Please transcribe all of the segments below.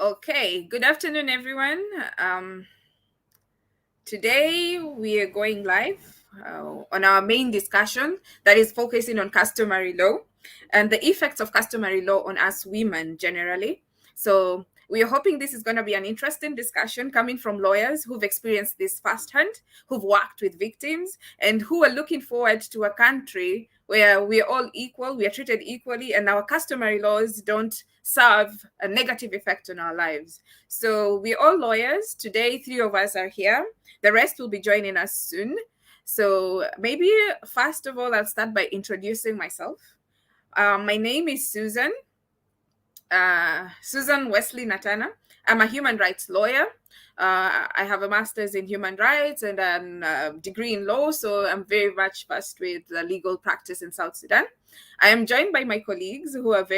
Okay, good afternoon, everyone. Today we are going live on our main discussion that is focusing on customary law and the effects of customary law on us women generally. So we are hoping this is going to be an interesting discussion coming from lawyers who've experienced this firsthand, who've worked with victims, and who are looking forward to a country where we are all equal, we are treated equally, and our customary laws don't serve a negative effect on our lives. So we're all lawyers. Today, three of us are here. The rest will be joining us soon. So maybe first of all, I'll start by introducing myself. My name is Susan Wesley Natana. I'm a human rights lawyer. I have a master's in human rights and a degree in law, so I'm very much versed with the legal practice in South Sudan. I am joined by my colleagues who have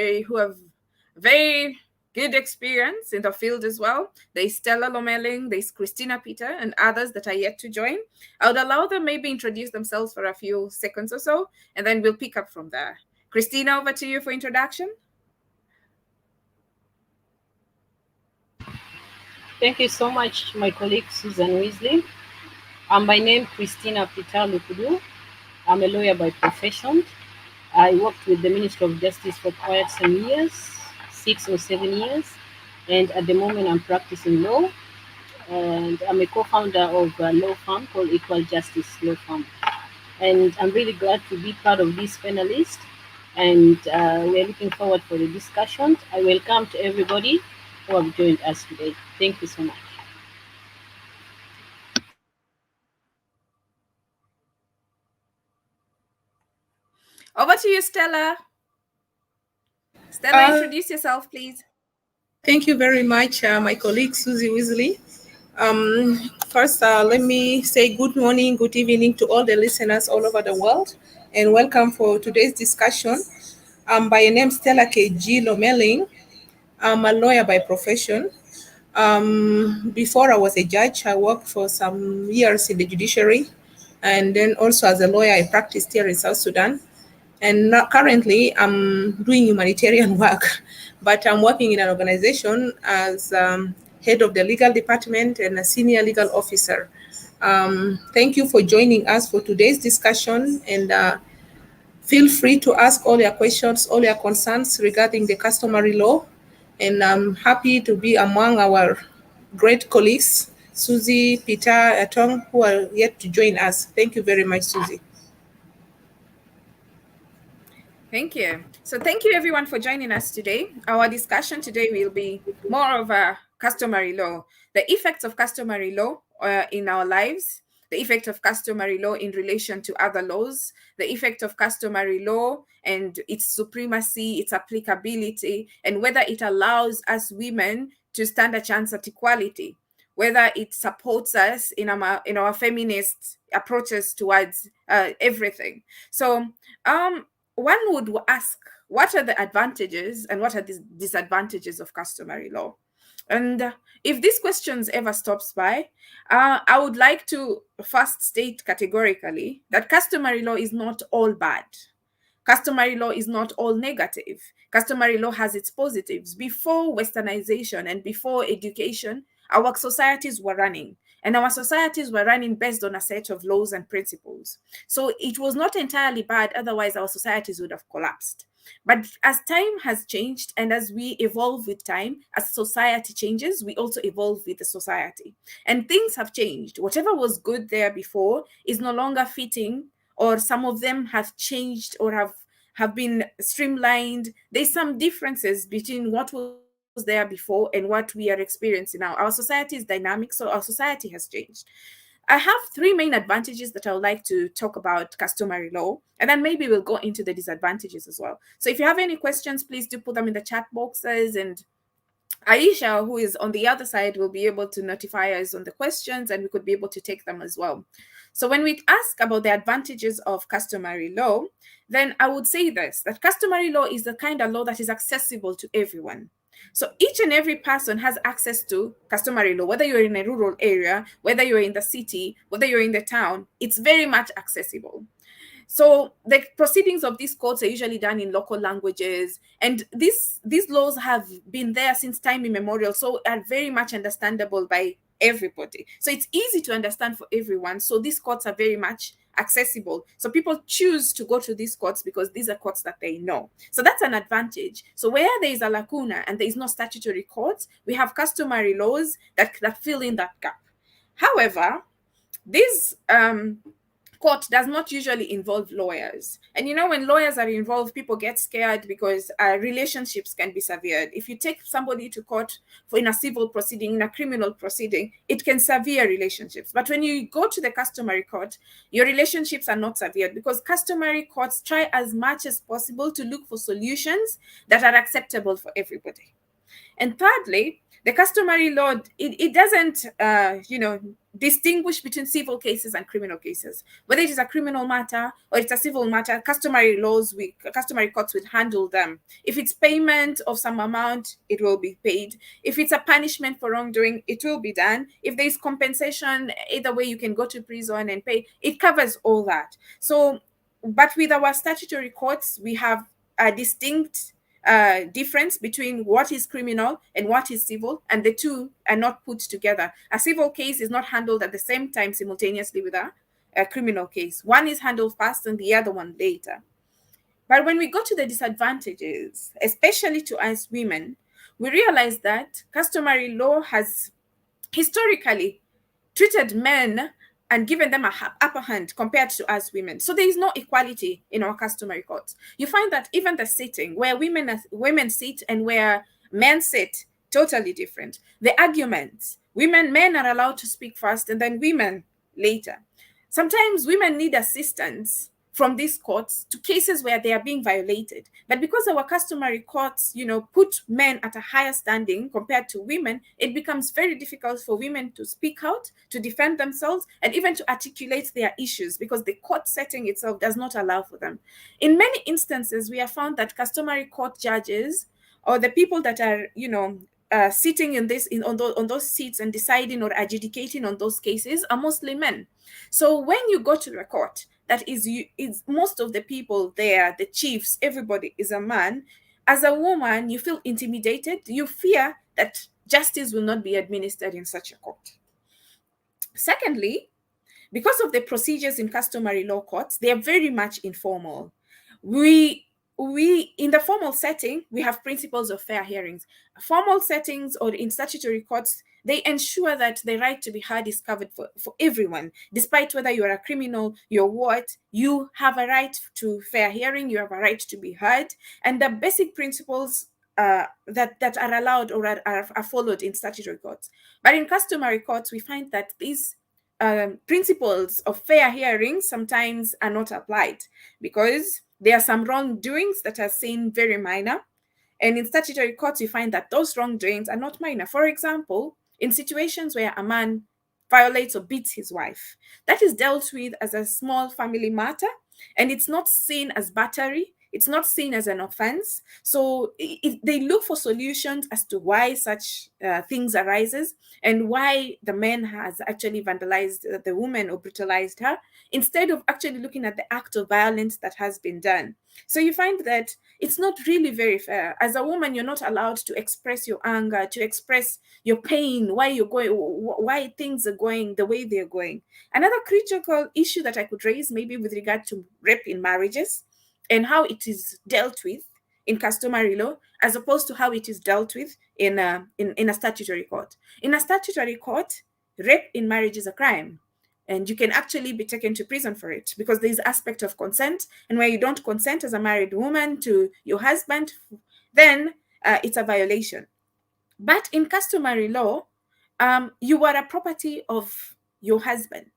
very good experience in the field as well. There's Stella Lomeling, there's Christina Peter, and others that are yet to join. I would allow them maybe introduce themselves for a few seconds or so, and then we'll pick up from there. Christina, over to you for introduction. Thank you so much, my colleague Susan Weasley. I'm by name Christina Peter Lukudu. I'm a lawyer by profession. I worked with the Ministry of Justice for quite some years, 6 or 7 years, and at the moment I'm practicing law. And I'm a co-founder of a law firm called Equal Justice Law Firm. And I'm really glad to be part of this panelist. And we're looking forward for the discussion. I welcome to everybody who have joined us today. Thank you so much. Over to you, Stella. Stella, Uh, introduce yourself, please. Thank you very much, my colleague Susie Weasley. First, let me say good morning, good evening to all the listeners all over the world, and welcome for today's discussion. By name Stella K.G. Lomeling. I'm a lawyer by profession. Before I was a judge, I worked for some years in the judiciary, and then also as a lawyer, I practiced here in South Sudan. And now, currently, I'm doing humanitarian work, but I'm working in an organization as head of the legal department and a senior legal officer. Thank you for joining us for today's discussion, and feel free to ask all your questions, all your concerns regarding the customary law. And I'm happy to be among our great colleagues, Susie, Peter, Atong, who are yet to join us. Thank you very much, Susie. Thank you. So thank you everyone for joining us today. Our discussion today will be more of a customary law, the effects of customary law in our lives, the effect of customary law in relation to other laws, the effect of customary law and its supremacy, its applicability, and whether it allows us women to stand a chance at equality, whether it supports us in our feminist approaches towards everything. So one would ask, what are the advantages and what are the disadvantages of customary law? And if these questions ever stops by, I would like to first state categorically that customary law is not all bad. Customary law is not all negative. Customary law has its positives. Before westernization and before education, our societies were running. And our societies were running based on a set of laws and principles. So it was not entirely bad, otherwise, our societies would have collapsed. But as time has changed and as we evolve with time, as society changes, we also evolve with the society. And things have changed. Whatever was good there before is no longer fitting, or some of them have changed or have been streamlined. There's some differences between what was there before and what we are experiencing now. Our society is dynamic, so our society has changed. I have three main advantages that I would like to talk about customary law, and then maybe we'll go into the disadvantages as well. So if you have any questions, please do put them in the chat boxes, and Aisha, who is on the other side, will be able to notify us on the questions and we could be able to take them as well. So when we ask about the advantages of customary law, then I would say this, that customary law is the kind of law that is accessible to everyone. So each and every person has access to customary law, whether you're in a rural area, whether you're in the city, whether you're in the town, it's very much accessible. So the proceedings of these courts are usually done in local languages, and these laws have been there since time immemorial, so are very much understandable by everybody. So it's easy to understand for everyone. So these courts are very much accessible. So people choose to go to these courts because these are courts that they know. So that's an advantage. So where there is a lacuna and there is no statutory court, we have customary laws that fill in that gap. However, these court does not usually involve lawyers. And when lawyers are involved, people get scared because relationships can be severed. If you take somebody to court for in a civil proceeding, in a criminal proceeding, it can sever relationships. But when you go to the customary court, your relationships are not severed because customary courts try as much as possible to look for solutions that are acceptable for everybody. And thirdly, the customary law, it doesn't distinguish between civil cases and criminal cases. Whether it is a criminal matter or it's a civil matter, customary courts will handle them. If it's payment of some amount, it will be paid. If it's a punishment for wrongdoing, it will be done. If there is compensation, either way, you can go to prison and pay. It covers all that. So, but with our statutory courts, we have a distinct difference between what is criminal and what is civil, and the two are not put together. A civil case is not handled at the same time simultaneously with a criminal case. One is handled first and the other one later. But when we go to the disadvantages, especially to us women, we realize that customary law has historically treated men and given them a upper hand compared to us women. So there is no equality in our customary courts. You find that even the sitting where women sit and where men sit, totally different. The arguments, men are allowed to speak first and then women later. Sometimes women need assistance from these courts to cases where they are being violated. But because our customary courts, put men at a higher standing compared to women, it becomes very difficult for women to speak out, to defend themselves, and even to articulate their issues because the court setting itself does not allow for them. In many instances, we have found that customary court judges or the people that are, sitting on those seats and deciding or adjudicating on those cases are mostly men. So when you go to the court, that is most of the people there, the chiefs, everybody is a man. As a woman, you feel intimidated. You fear that justice will not be administered in such a court. Secondly, because of the procedures in customary law courts, they are very much informal. We in the formal setting, we have principles of fair hearings. Formal settings or in statutory courts, they ensure that the right to be heard is covered for everyone, despite whether you're a criminal, you're what, you have a right to fair hearing, you have a right to be heard, and the basic principles that are allowed or are followed in statutory courts. But in customary courts, we find that these principles of fair hearing sometimes are not applied because there are some wrongdoings that are seen very minor. And in statutory courts, you find that those wrongdoings are not minor. For example, in situations where a man violates or beats his wife, that is dealt with as a small family matter, and it's not seen as battery. It's not seen as an offense. So they look for solutions as to why such things arises and why the man has actually vandalized the woman or brutalized her, instead of actually looking at the act of violence that has been done. So you find that it's not really very fair. As a woman, you're not allowed to express your anger, to express your pain, why things are going the way they're going. Another critical issue that I could raise, maybe with regard to rape in marriages and how it is dealt with in customary law, as opposed to how it is dealt with in a statutory court. In a statutory court, rape in marriage is a crime, and you can actually be taken to prison for it because there is aspect of consent, and where you don't consent as a married woman to your husband, then it's a violation. But in customary law, you are a property of your husband.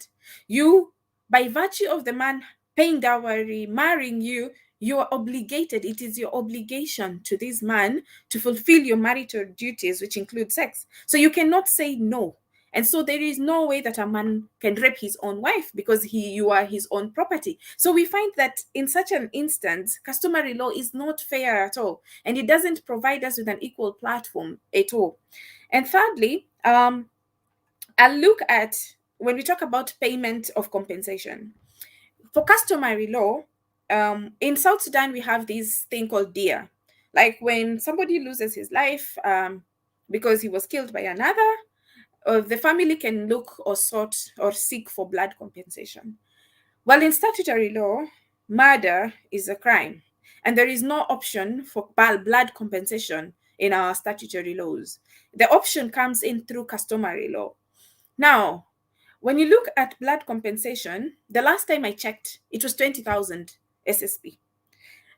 You, by virtue of the man paying dowry, marrying you, you are obligated. It is your obligation to this man to fulfill your marital duties, which include sex. So you cannot say no. And so there is no way that a man can rape his own wife because you are his own property. So we find that in such an instance, customary law is not fair at all, and it doesn't provide us with an equal platform at all. And thirdly, I'll look at when we talk about payment of compensation. for customary law, in South Sudan, we have this thing called dia. Like when somebody loses his life because he was killed by another, the family can look or sort or seek for blood compensation. Well, in statutory law, murder is a crime, and there is no option for blood compensation in our statutory laws. The option comes in through customary law. Now, when you look at blood compensation, the last time I checked, it was 20,000 SSP.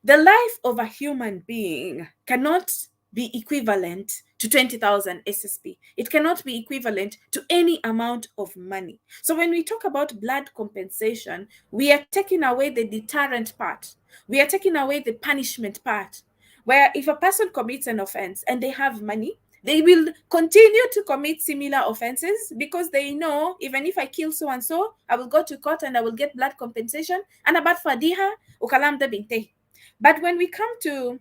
The life of a human being cannot be equivalent to 20,000 SSP. It cannot be equivalent to any amount of money. So when we talk about blood compensation, we are taking away the deterrent part. We are taking away the punishment part. Where if a person commits an offense and they have money, they will continue to commit similar offenses because they know even if I kill so and so, I will go to court and I will get blood compensation. And about fadiha, ukalam da binte. But when we come to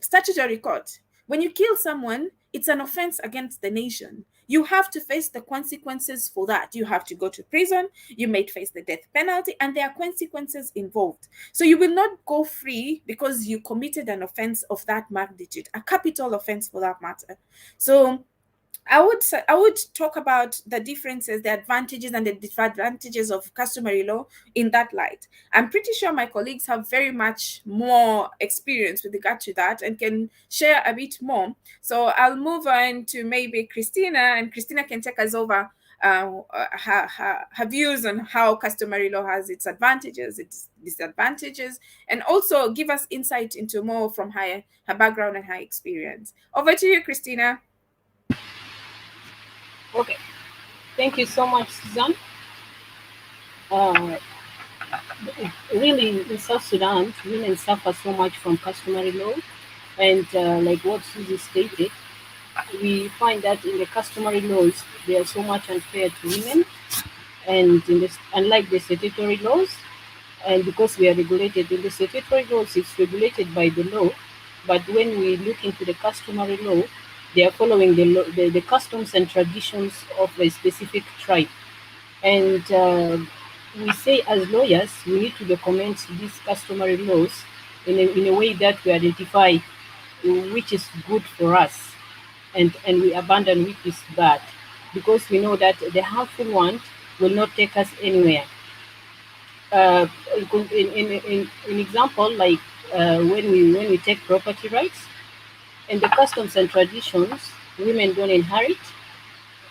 statutory court, when you kill someone, it's an offense against the nation. You have to face the consequences for that. You have to go to prison, you may face the death penalty, and there are consequences involved. So you will not go free because you committed an offense of that magnitude, a capital offense for that matter. So I would talk about the differences, the advantages and the disadvantages of customary law in that light. I'm pretty sure my colleagues have very much more experience with regard to that and can share a bit more. So I'll move on to maybe Christina, and Christina can take us over her views on how customary law has its advantages, its disadvantages, and also give us insight into more from her background and her experience. Over to you, Christina. Okay. Thank you so much, Susan. Uh, really, in South Sudan, women suffer so much from customary law. And like what Susie stated, we find that in the customary laws, they are so much unfair to women. And in this, unlike the statutory laws, and because we are regulated in the statutory laws, it's regulated by the law. But when we look into the customary law, they are following the customs and traditions of a specific tribe. And we say as lawyers, we need to document these customary laws in a way that we identify which is good for us and we abandon which is bad because we know that the harmful one will not take us anywhere. Uh, in example, like when we take property rights, in the customs and traditions, women don't inherit,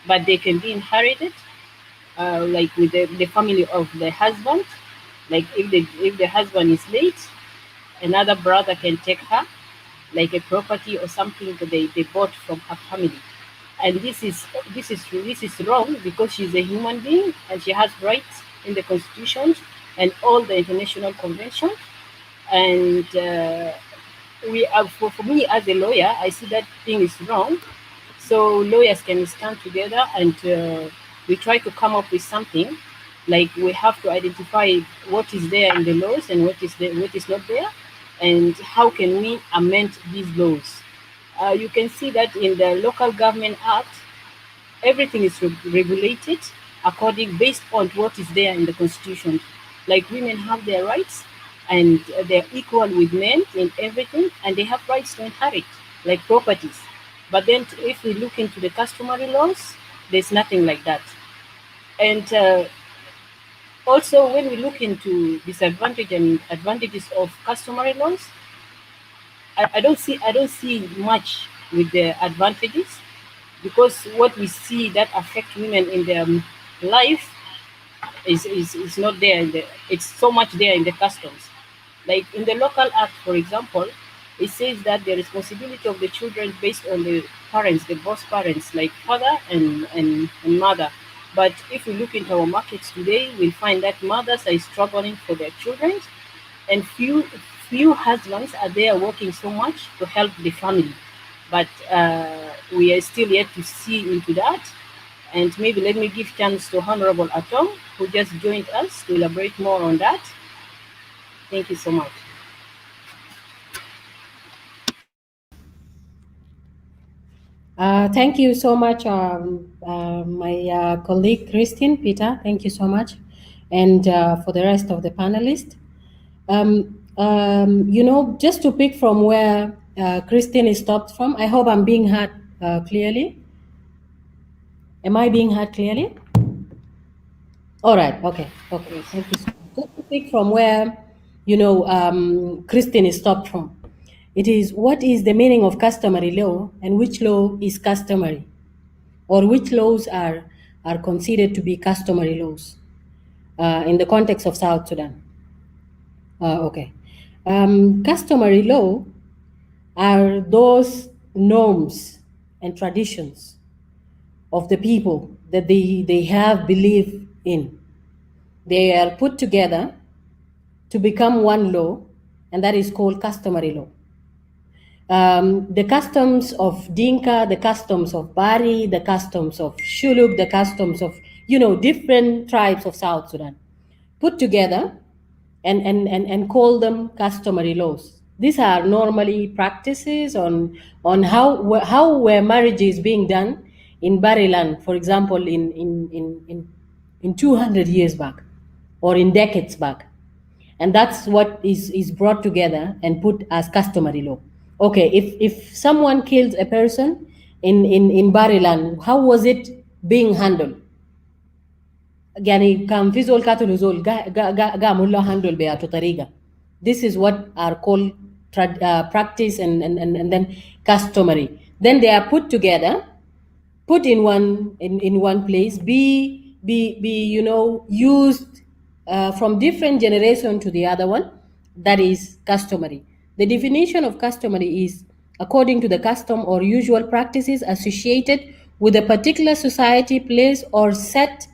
but they can be inherited like with the family of the husband. Like if the husband is late, another brother can take her, like a property or something that they bought from her family. And this is wrong because she's a human being and she has rights in the constitution and all the international conventions. And we are for me as a lawyer, I see that thing is wrong. So lawyers can stand together and we try to come up with something. Like we have to identify what is there in the laws and what is not there, and how can we amend these laws. You can see that in the Local Government Act, everything is regulated according based on what is there in the constitution. Like women have their rights and they're equal with men in everything, and they have rights to inherit like properties. But then if we look into the customary laws, there's nothing like that. And also when we look into disadvantage and advantages of customary laws, I don't see much with the advantages, because what we see that affect women in their life is not there in the it's so much there in the customs. Like in the local act, for example, it says that the responsibility of the children based on the parents, the both parents, like father and mother. But if we look into our markets today, we find that mothers are struggling for their children, and few husbands are there working so much to help the family. But we are still yet to see into that. And maybe let me give chance to Honorable Atom, who just joined us, to elaborate more on that. Thank you so much. Thank you so much, my colleague Christine Peter. Thank you so much. and for the rest of the panelists. Just to pick from where Christine stopped from, I hope I'm being heard clearly. Am I being heard clearly? All right. Okay. Okay. Yes. Thank you so much. Just to pick from where, Christine stopped from. It is, what is the meaning of customary law, and which law is customary, or which laws are considered to be customary laws in the context of South Sudan. Okay. Customary law are those norms and traditions of the people that they have belief in. They are put together to become one law, and that is called customary law. The customs of Dinka, the customs of Bari, the customs of Shuluk, the customs of, different tribes of South Sudan, put together and call them customary laws. These are normally practices on how where marriage is being done in Bariland, for example, in 200 years back or in decades back. And that's what is brought together and put as customary law. Okay, if someone kills a person in Bariland, how was it being handled? يعني كان في زول قاتل زول قاموا له handle بهذه طريقة. This is what are called practice and then customary. Then they are put together, put in one place, be used from different generation to the other one. That is customary. The definition of customary is according to the custom or usual practices associated with a particular society, place, or set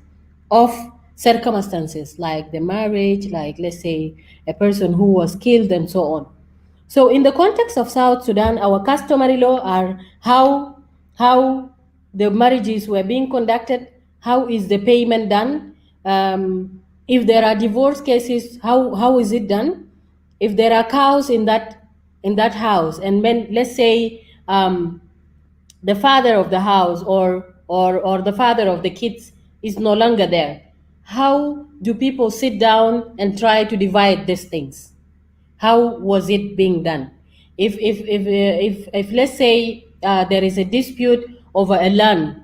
of circumstances, like the marriage, like, let's say, a person who was killed and so on. So in the context of South Sudan, our customary law are how the marriages were being conducted, how is the payment done, if there are divorce cases, how is it done, if there are cows in that house, and when, let's say, the father of the house or the father of the kids is no longer there, how do people sit down and try to divide these things? How was it being done? If let's say there is a dispute over a land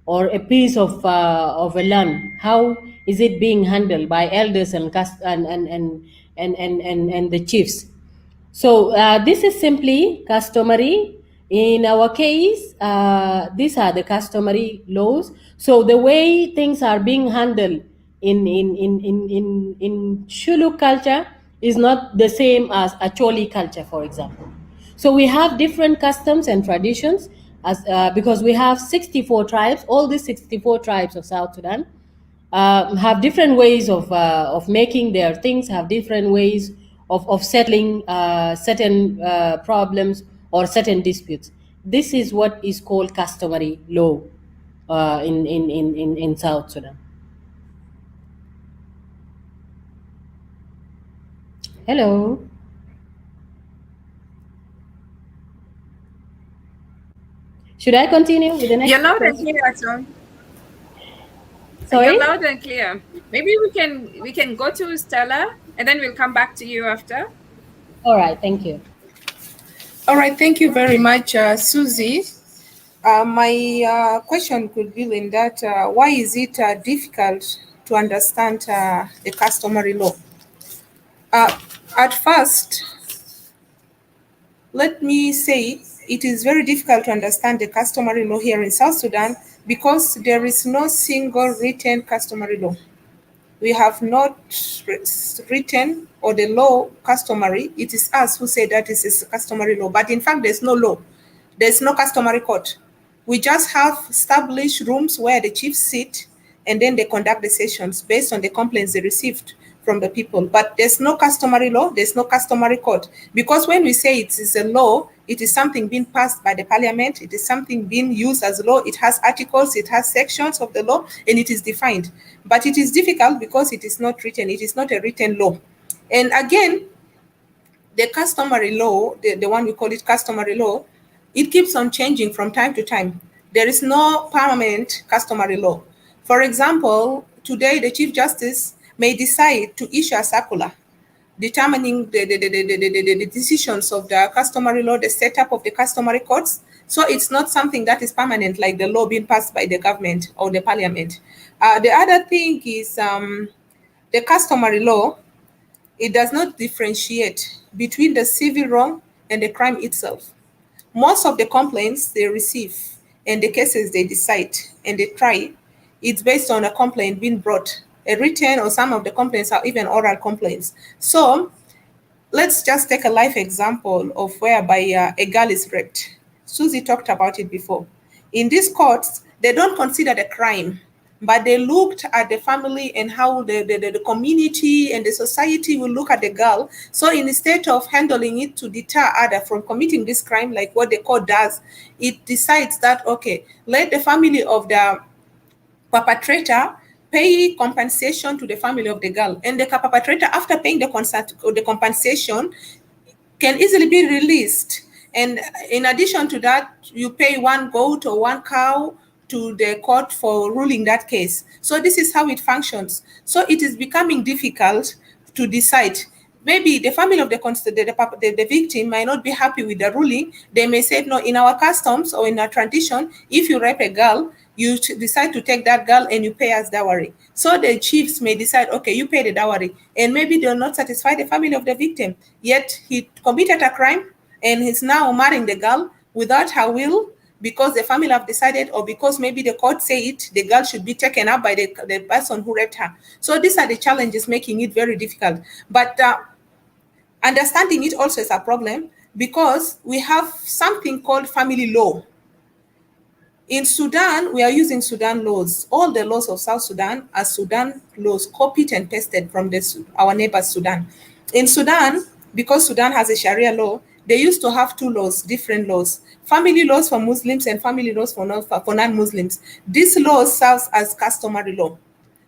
or a piece of a land, how is it being handled by elders and the chiefs? So this is simply customary. In our case, these are the customary laws. So the way things are being handled in Shulu culture is not the same as Acholi culture, for example. So we have different customs and traditions because we have 64 tribes. All these 64 tribes of South Sudan have different ways of making their things, have different ways of settling certain problems or certain disputes. This is what is called customary law in South Sudan. Hello. Should I continue with the next You're loud and question? clear, Tom. You're Sorry? loud and clear. Maybe we can go to Stella and then we'll come back to you after. All right, thank you. All right, thank you very much, Susie. My question could be in that why is it difficult to understand the customary law? At first, let me say it is very difficult to understand the customary law here in South Sudan because there is no single written customary law. We have not written or the law customary. It is us who say that this is customary law, but in fact, there's no law. There's no customary court. We just have established rooms where the chiefs sit and then they conduct the sessions based on the complaints they received from the people. But there's no customary law, there's no customary court. Because when we say it is a law, it is something being passed by the parliament, it is something being used as law, it has articles, it has sections of the law, and it is defined. But it is difficult because it is not written, it is not a written law. And again, the customary law, the one we call it customary law, it keeps on changing from time to time. There is no permanent customary law. For example, today the Chief Justice may decide to issue a circular determining the decisions of the customary law, the setup of the customary courts. So it's not something that is permanent like the law being passed by the government or the parliament. The other thing is the customary law, it does not differentiate between the civil wrong and the crime itself. Most of the complaints they receive and the cases they decide and they try, it's based on a complaint being brought, a written, or some of the complaints are even oral complaints. So let's just take a life example of whereby a girl is raped. Susie talked about it before. In these courts, they don't consider the crime, but they looked at the family and how the community and the society will look at the girl. So instead of handling it to deter other from committing this crime, like what the court does, it decides that, okay, let the family of the perpetrator pay compensation to the family of the girl. And the perpetrator, after paying the compensation, can easily be released. And in addition to that, you pay one goat or one cow to the court for ruling that case. So this is how it functions. So it is becoming difficult to decide. Maybe the family of the victim might not be happy with the ruling. They may say, no, in our customs or in our tradition, if you rape a girl, you decide to take that girl and you pay as dowry. So the chiefs may decide, okay, you pay the dowry. And maybe they'll not satisfy the family of the victim. Yet he committed a crime and he's now marrying the girl without her will, because the family have decided, or because maybe the court say it, the girl should be taken up by the person who raped her. So these are the challenges making it very difficult. But understanding it also is a problem, because we have something called family law. In Sudan, we are using Sudan laws. All the laws of South Sudan are Sudan laws, copied and pasted from our neighbor Sudan. In Sudan, because Sudan has a Sharia law, they used to have two laws, different laws: family laws for Muslims and family laws for non-Muslims. These laws serve as customary law.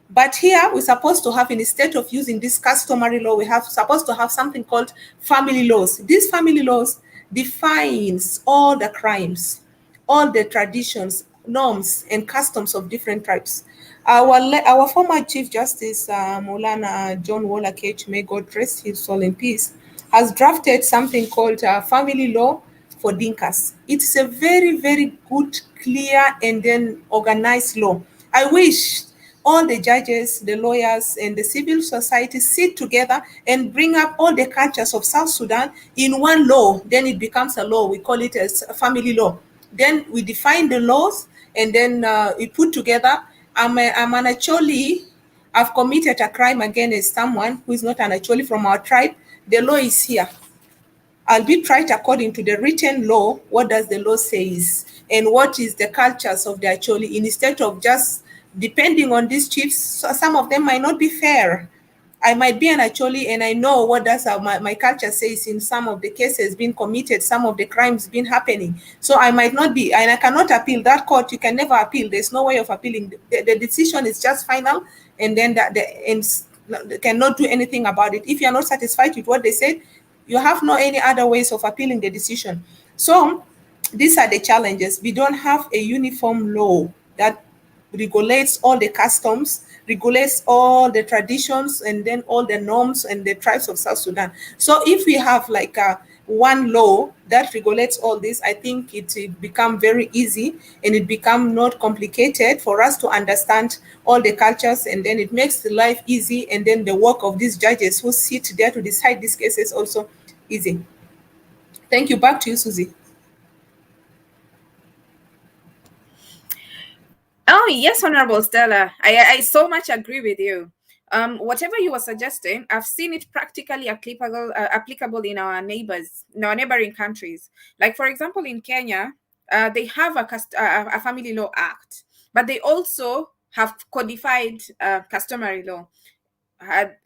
But here we're supposed to have, instead of using this customary law, we have supposed to have something called family laws. These family laws defines all the crimes, all the traditions, norms, and customs of different tribes. Our former Chief Justice, Maulana John Waller Cage, may God rest his soul in peace, has drafted something called family law for Dinkas. It's a very, very good, clear, and then organized law. I wish all the judges, the lawyers, and the civil society sit together and bring up all the cultures of South Sudan in one law. Then it becomes a law. We call it as a family law. Then we define the laws, and then we put together. I'm an Acholi. I've committed a crime against someone who is not an Acholi from our tribe. The law is here. I'll be tried according to the written law. What does the law says, and what is the cultures of the Acholi, instead of just depending on these chiefs. So some of them might not be fair. I might be an Acholi and I know what does my culture says in some of the cases being committed, some of the crimes been happening. So I might not be, and I cannot appeal that court. You can never appeal. There's no way of appealing. The decision is just final, and then cannot do anything about it. If you're not satisfied with what they said, you have no any other ways of appealing the decision. So these are the challenges. We don't have a uniform law that regulates all the customs, regulates all the traditions, and then all the norms and the tribes of South Sudan. So if we have like one law that regulates all this, I think it become very easy, and it become not complicated for us to understand all the cultures, and then it makes the life easy, and then the work of these judges who sit there to decide these cases also easy. Thank you. Back to you, Susie. Oh, yes, Honorable Stella. I so much agree with you. Whatever you were suggesting, I've seen it practically applicable in our neighboring countries. Like, for example, in Kenya, they have a family law act, but they also have codified customary law.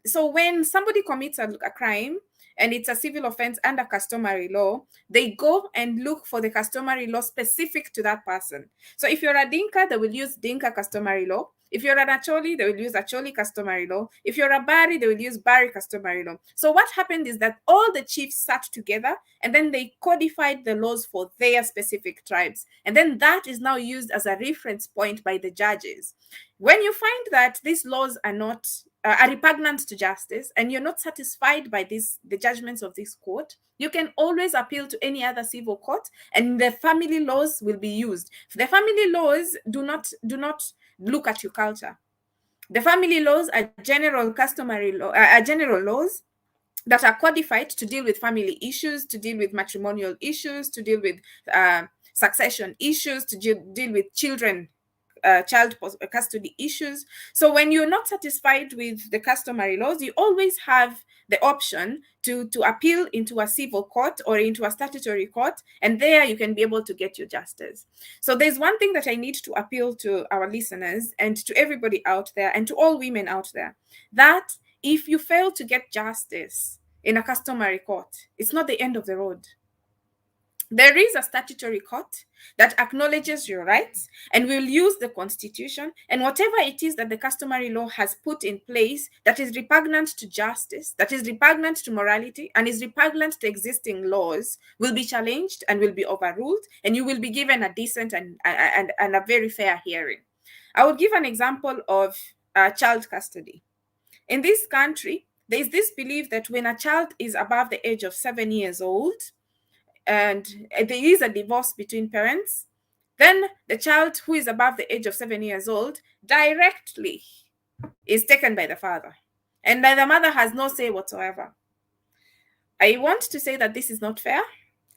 So when somebody commits a crime and it's a civil offense under customary law, they go and look for the customary law specific to that person. So if you're a Dinka, they will use Dinka customary law. If you're an Acholi, they will use Acholi customary law. If you're a Bari, they will use Bari customary law. So what happened is that all the chiefs sat together and then they codified the laws for their specific tribes. And then that is now used as a reference point by the judges. When you find that these laws are not are repugnant to justice and you're not satisfied by the judgments of this court, you can always appeal to any other civil court, and the family laws will be used. The family laws do not look at your culture. The family laws are general customary law, are general laws that are codified to deal with family issues, to deal with matrimonial issues, to deal with succession issues, to deal with child custody issues. So when you're not satisfied with the customary laws, you always have the option to appeal into a civil court or into a statutory court, and there you can be able to get your justice. So there's one thing that I need to appeal to our listeners and to everybody out there and to all women out there, that if you fail to get justice in a customary court, it's not the end of the road. There is a statutory court that acknowledges your rights and will use the constitution and whatever it is that the customary law has put in place that is repugnant to justice, that is repugnant to morality, and is repugnant to existing laws will be challenged and will be overruled, and you will be given a decent and a very fair hearing. I will give an example of child custody. In this country, there is this belief that when a child is above the age of 7 years old, and there is a divorce between parents, then the child who is above the age of 7 years old directly is taken by the father, and the mother has no say whatsoever. I want to say that this is not fair.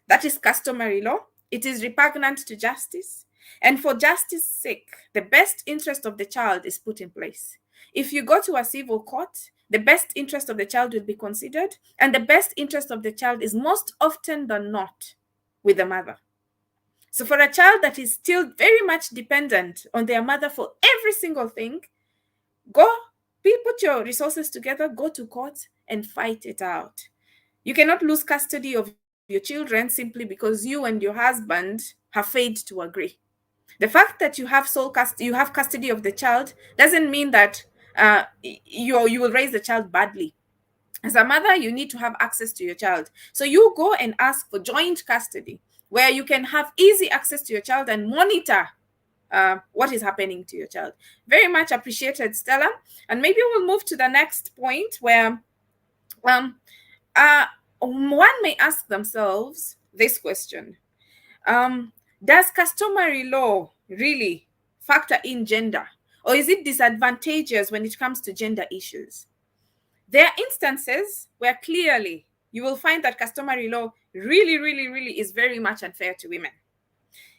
That is customary law. It is repugnant to justice. And for justice's sake, the best interest of the child is put in place. If you go to a civil court, the best interest of the child will be considered, and the best interest of the child is most often than not with the mother. So for a child that is still very much dependent on their mother for every single thing, put your resources together, go to court and fight it out. You cannot lose custody of your children simply because you and your husband have failed to agree. The fact that you have custody of the child doesn't mean that you will raise the child badly. As a mother, you need to have access to your child. So you go and ask for joint custody, where you can have easy access to your child and monitor what is happening to your child. Very much appreciated, Stella. And maybe we'll move to the next point where one may ask themselves this question. Does customary law really factor in gender, or is it disadvantageous when it comes to gender issues? There are instances where clearly you will find that customary law really is very much unfair to women.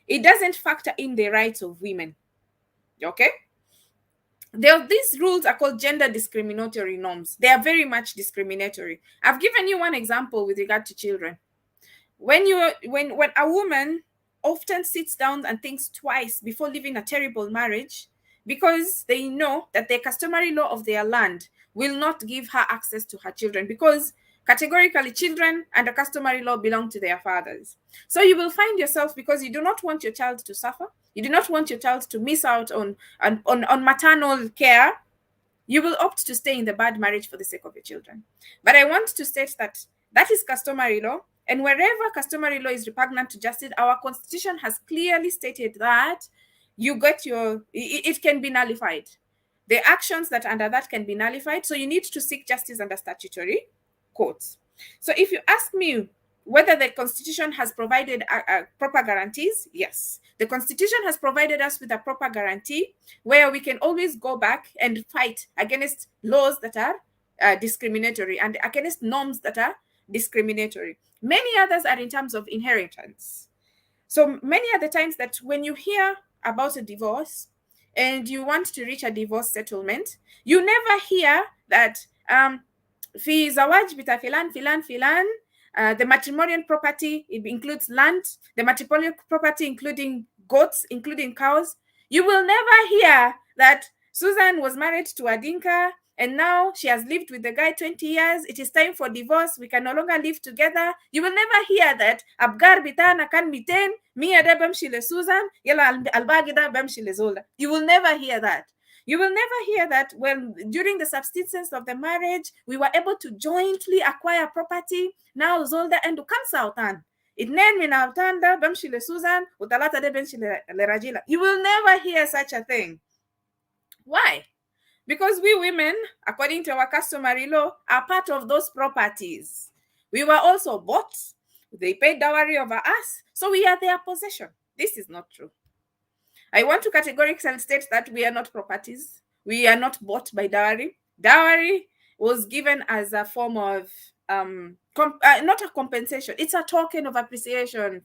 It doesn't factor in the rights of women. Okay? These rules are called gender discriminatory norms. They are very much discriminatory. I've given you one example with regard to children. When a woman often sits down and thinks twice before leaving a terrible marriage, because they know that the customary law of their land will not give her access to her children, because categorically children under customary law belong to their fathers. So you will find yourself, because you do not want your child to suffer, you do not want your child to miss out on maternal care, you will opt to stay in the bad marriage for the sake of your children. But I want to state that that is customary law, and wherever customary law is repugnant to justice, our constitution has clearly stated that it can be nullified. The actions that under that can be nullified, so you need to seek justice under statutory courts. So if you ask me whether the constitution has provided proper guarantees, yes. The constitution has provided us with a proper guarantee where we can always go back and fight against laws that are discriminatory and against norms that are discriminatory. Many others are in terms of inheritance. So many are the times that when you hear about a divorce and you want to reach a divorce settlement, you never hear that fi zawaj bita filan, the matrimonial property, it includes land, the matrimonial property including goats, including cows. You will never hear that Susan was married to a Dinka and now she has lived with the guy 20 years. It is time for divorce. We can no longer live together. You will never hear that Abgar bitana kan miten, miya da bemshile Susan, yala albagida bemshile Zolda. You will never hear that. You will never hear that when during the subsistence of the marriage, we were able to jointly acquire property. Now Zolda and Kansautan. It nen mina utanda bemshile Susan, utalata de bemshile lerajila. You will never hear such a thing. Why? Because we women, according to our customary law, are part of those properties. We were also bought. They paid dowry over us, so we are their possession. This is not true. I want to categorically state that we are not properties. We are not bought by dowry. Dowry was given as a form of not a compensation. It's a token of appreciation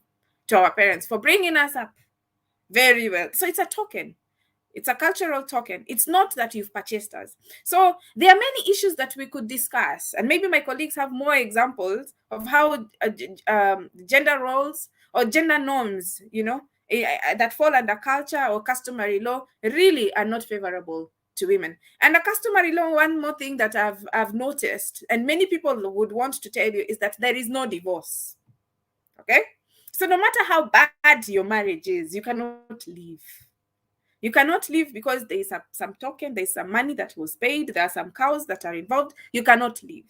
to our parents for bringing us up very well. So it's a token. It's a cultural token. It's not that you've purchased us. So there are many issues that we could discuss, and maybe my colleagues have more examples of how gender roles or gender norms, that fall under culture or customary law really are not favorable to women. And the customary law, one more thing that I've noticed, and many people would want to tell you, is that there is no divorce. Okay? So no matter how bad your marriage is, you cannot leave. You cannot leave because there is some token, there is some money that was paid, there are some cows that are involved. You cannot leave.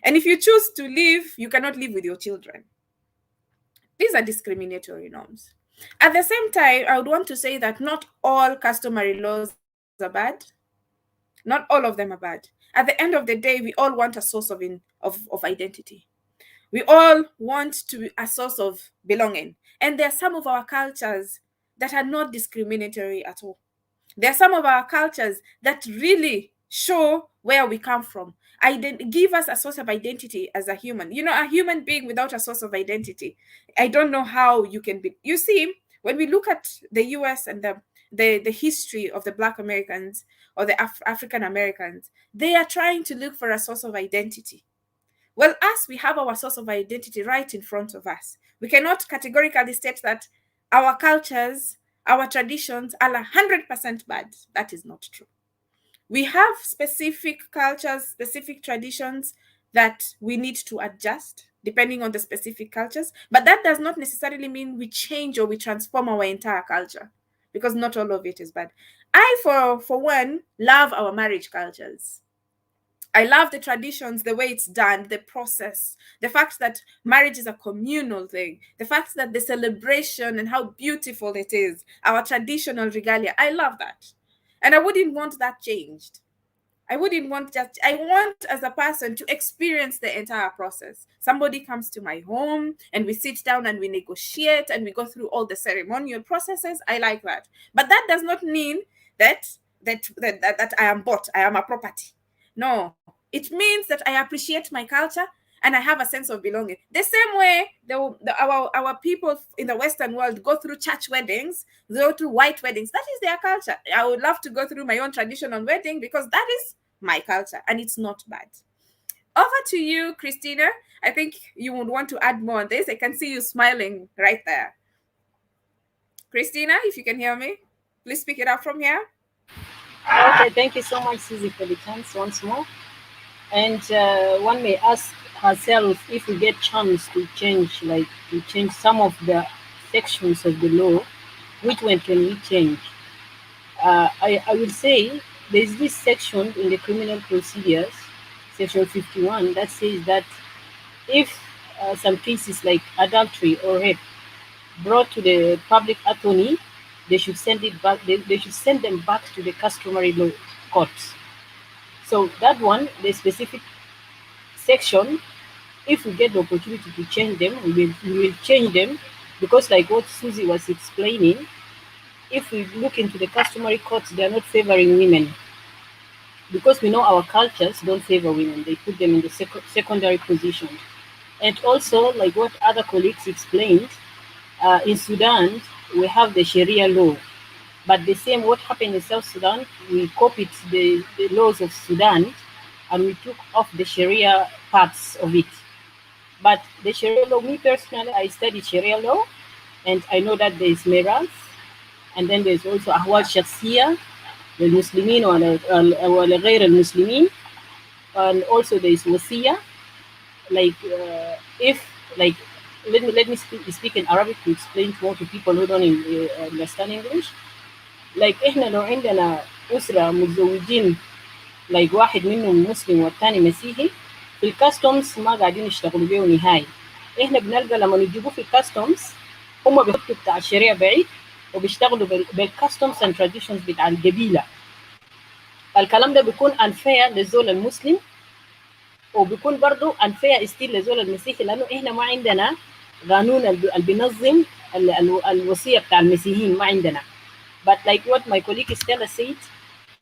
And if you choose to leave, you cannot live with your children. These are discriminatory norms. At the same time, I would want to say that not all customary laws are bad. Not all of them are bad. At the end of the day, we all want a source of identity. We all want to be a source of belonging. And there are some of our cultures that are not discriminatory at all. There are some of our cultures that really show where we come from. Give us a source of identity as a human. A human being without a source of identity, I don't know how you can be. You see, when we look at the US and the history of the Black Americans or the African Americans, they are trying to look for a source of identity. Well, us, we have our source of identity right in front of us. We cannot categorically state that our cultures, our traditions are 100% bad. That is not true. We have specific cultures, specific traditions that we need to adjust depending on the specific cultures. But that does not necessarily mean we change or we transform our entire culture, because not all of it is bad. I, for one, love our marriage cultures. I love the traditions, the way it's done, the process, the fact that marriage is a communal thing, the fact that the celebration and how beautiful it is, our traditional regalia. I love that. And I wouldn't want that changed. I want as a person to experience the entire process. Somebody comes to my home and we sit down and we negotiate and we go through all the ceremonial processes. I like that. But that does not mean that I am bought, I am a property. No, it means that I appreciate my culture and I have a sense of belonging. The same way our people in the Western world go through church weddings, go through white weddings. That is their culture. I would love to go through my own traditional wedding because that is my culture and it's not bad. Over to you, Christina. I think you would want to add more on this. I can see you smiling right there. Christina, if you can hear me, please speak it up from here. Okay, thank you so much, Susie, for the chance once more. And one may ask herself, if we get chance to change some of the sections of the law, which one can we change? I will say there's this section in the criminal procedures, section 51, that says that if some cases like adultery or rape brought to the public attorney, they should send it back. They should send them back to the customary law courts. So that one, the specific section, if we get the opportunity to change them, we will change them, because like what Susie was explaining, if we look into the customary courts, they are not favoring women, because we know our cultures don't favor women. They put them in the secondary position. And also, like what other colleagues explained, in Sudan, we have the Sharia law. But the same, what happened in South Sudan, we copied the laws of Sudan and we took off the Sharia parts of it. But the Sharia law, me personally, I studied Sharia law, and I know that there is mirrors, and then there's also أحوال شخصية للمسلمين ولغير المسلمين, and also there is وصية. Like if like let me speak in Arabic to explain more to people who don't understand English. Like إحنا لو عندنا أسرة متزوجين like واحد منهم مسلم والثاني مسيحي، في الكاستومز ما قاعدين يشتغلوا بيه نهائي. إحنا بنلقى لما نجيبوه في الكاستومز هم بيحطوا بتاع الشريعة بعيد وبيشتغلوا بالكاستومز and traditions بتاع القبيلة. الكلام ده بيكون unfair للزول المسلم، وبيكون برضو unfair still للزول المسيحي، لانه احنا ما عندنا قانون اللي بينظم الوصيه بتاع المسيحيين، ما عندنا. But like what my colleague Stella said,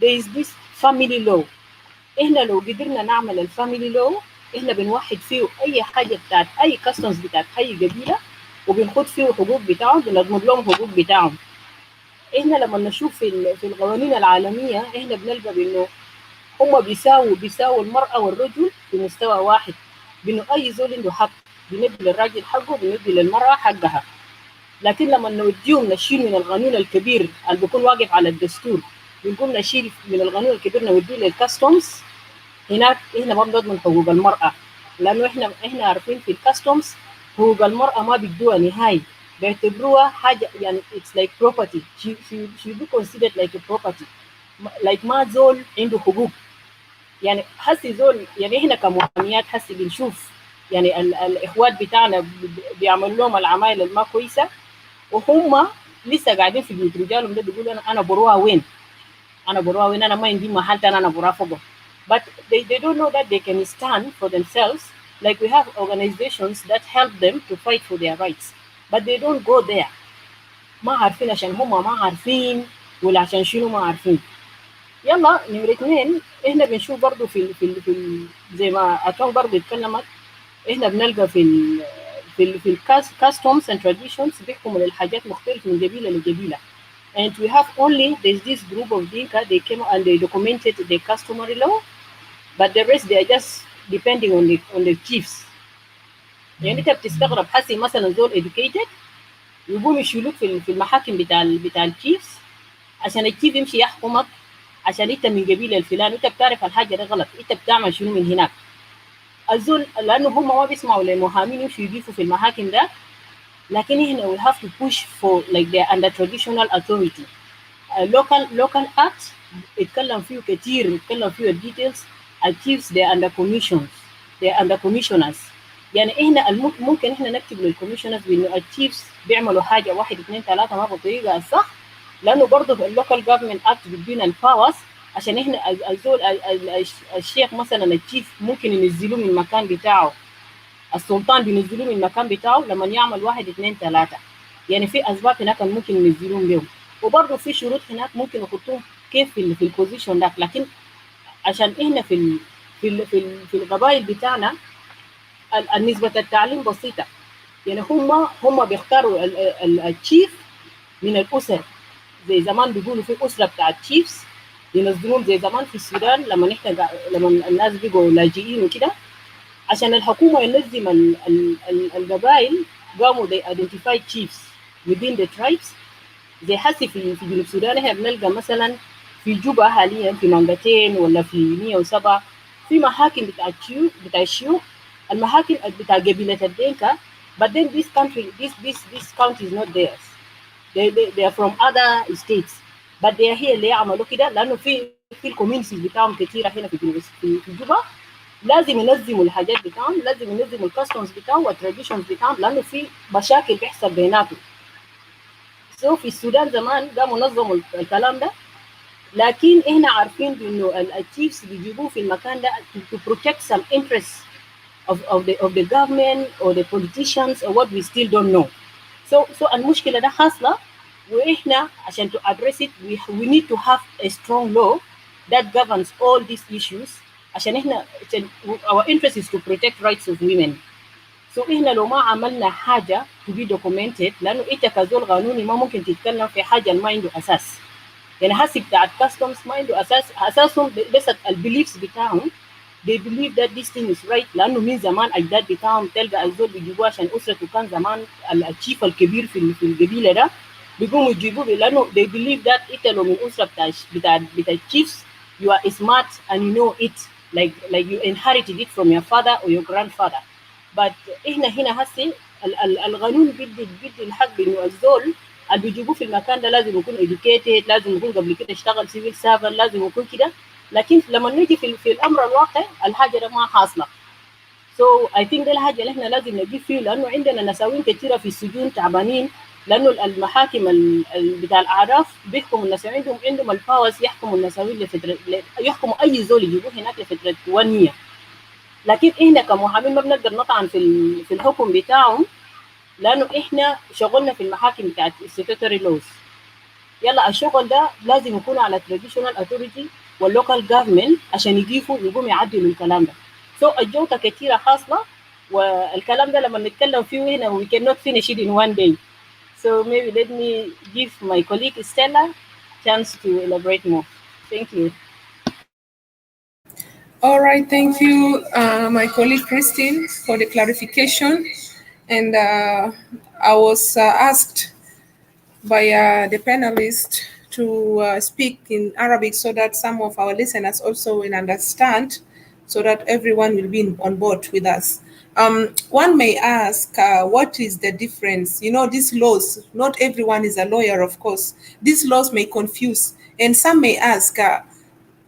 there is this family law. احنا لو قدرنا نعمل الفاميلي لو، احنا بنوحد فيه اي حاجه بتاعت اي كاستمز بتاعت اي قبيله، وبنخد فيه حقوق بتاعهم، بنضمن لهم حقوق بتاعهم. احنا لما نشوف في القوانين العالميه، احنا بنلقى بانه هم بيساووا المراه والرجل في مستوى واحد، بانه اي زول عنده حق بندي للراجل حقه، بندي للمراه حقها. لكن لما نوديهم نشيل من القانون الكبير اللي بيكون واقف على الدستور، بنقوم نشيل من القانون الكبير نوديه للكاستمز، هناك احنا ما بنضمن حقوق المرأة، لأنه احنا عارفين في الكاستمز حقوق المرأة ما بيدوها نهائي، بيعتبروها حاجة يعني it's like property. she be considered like a property. like ما زول عنده حقوق. يعني حسي زول، يعني احنا كمحاميات حسي بنشوف يعني الإخوات بتاعنا بيعملوا لهم العمايل الما كويسة، وهم لسه قاعدين في بيوت رجالهم، ده بيقولوا أنا بروها وين؟ أنا بروها وين؟ أنا ما عندي محل تاني أنا بروها فوقه. But they don't know that they can stand for themselves. Like we have organizations that help them to fight for their rights, but they don't go there. ما عارفين عشان هم ما عارفين، ولا عشان شنو ما عارفين. يلا نمرة 2، احنا بنشوف برضو في زي ما أكون برضو اتكلمت، احنا بنلقى في الكاستومز and traditions بيحكموا للحاجات مختلفة من قبيلة لقبيلة. And we have only there's this group of Dinka, they came and they documented the customary law, but the rest they are just depending on the chiefs. يعني انت بتستغرب حسي مثلا زول educated يقوم يشيلوك في المحاكم بتاع الchiefs عشان الchief يمشي يحكمك عشان انت من قبيله الفلاني، انت بتعرف الحاجه دي غلط، انت بتعمل شنو من هناك. الزول لانه هم ما بيسمعوا للمحامين يمشوا يضيفوا في المحاكم ده، لكن هنا we have to push for like they are under traditional authority. local acts اتكلم فيه كتير، اتكلم فيه الديتيلز. الchiefs they are under commissions, they are under commissioners. يعني احنا ممكن احنا نكتب للكوميشنرز بانه الchiefs بيعملوا حاجه 1 2 3 ما بالطريقه الصح، لانه برضه اللوكال جفرمنت اكت بيدينا الباورز عشان احنا الزول الشيخ مثلا الchief ممكن ينزلوه من المكان بتاعه، السلطان بينزلوه من المكان بتاعه لما يعمل 1 2 3. يعني في اسباب هناك ممكن ينزلوهم بهم، وبرضه في شروط هناك ممكن يحطوهم كيف في البوزيشن ده. لكن عشان احنا في القبائل بتاعنا النسبة التعليم بسيطة، يعني هم بيختاروا التشيف من الأسر، زي زمان بيقولوا في أسرة بتاع التشيفز ينزلون، زي زمان في السودان لما الناس بيقوا لاجئين وكده، عشان الحكومة ينظم القبائل قاموا they identify chiefs within the tribes. زي حسي في جنوب السودان احنا بنلقى مثلا في جوبا حاليا في منطقتين ولا في 107 في محاكم بتاع الشيوخ، المحاكم بتاع قبيلة الدينكا. but then this county is not theirs. they are from other states, but they are here اللي يعملوا كده لانه في الكوميونيتيز بتاعهم كثيره هنا في جوبا. لازم ينظموا الحاجات بتاعهم، لازم ينظموا الكاستمز بتاعهم والتراديشنز بتاعهم، لانه في مشاكل بيحصل بيناتهم. في السودان زمان قاموا نظموا الكلام ده، لكن احنا عارفين انه التشيفز بيجيبوه في المكان ده to protect some interests of the government or the politicians or what we still don't know. So المشكلة ده حاصلة، واحنا عشان to address it we need to have a strong law that governs all these issues. عشان احنا our interest is to protect rights of women. So احنا لو ما عملنا حاجة to be documented، لانه انت كزول قانوني ما ممكن تتكلم في حاجة ما عنده اساس. يعني حسي بتاع الكاستمز ما عنده اساسهم بس البيليفز بتاعهم. they believe that this thing is right، لانه من زمان اجداد بتاعهم تلقى الزول بيجيبوه عشان اسرته كان زمان الشيف الكبير في القبيله ده، بيقوموا يجيبوه لانه they believe that انت لو من اسره بتاع chiefs you are smart and you know it like you inherited it from your father or your grandfather. but احنا هنا هسي القانون بيدي الحق انه الزول اللي بيجيبوه في المكان ده لازم يكون educated، لازم يكون قبل كده اشتغل civil servant، لازم يكون كده. لكن لما نيجي في الامر الواقع الحاجه ده ما حاصله. so I think ده الحاجه اللي احنا لازم نجيب فيه، لانه عندنا نساوين كثيره في السجون تعبانين لانه المحاكم بتاع الاعراف بيحكموا الناس، عندهم الباورز يحكموا النساوين لفتره، يحكموا اي زول يجيبوه هناك لفتره 1 year. لكن احنا كمحامين ما بنقدر نطعن في الحكم بتاعهم، لانه احنا شغلنا في المحاكم بتاعت statutory laws. يلا الشغل ده لازم يكون على traditional authority والlocal government عشان يقوم يعدلوا الكلام ده. الجوطة كتيرة حاصلة، والكلام ده لما نتكلم فيه هنا we cannot finish it in one day. So maybe let me give my colleague Stella chance to elaborate more. Thank you. All right, thank you, my colleague Christine, for the clarification. And I was asked by the panelists to speak in Arabic so that some of our listeners also will understand, so that everyone will be on board with us. One may ask, what is the difference? You know, these laws, not everyone is a lawyer, of course. These laws may confuse, and some may ask,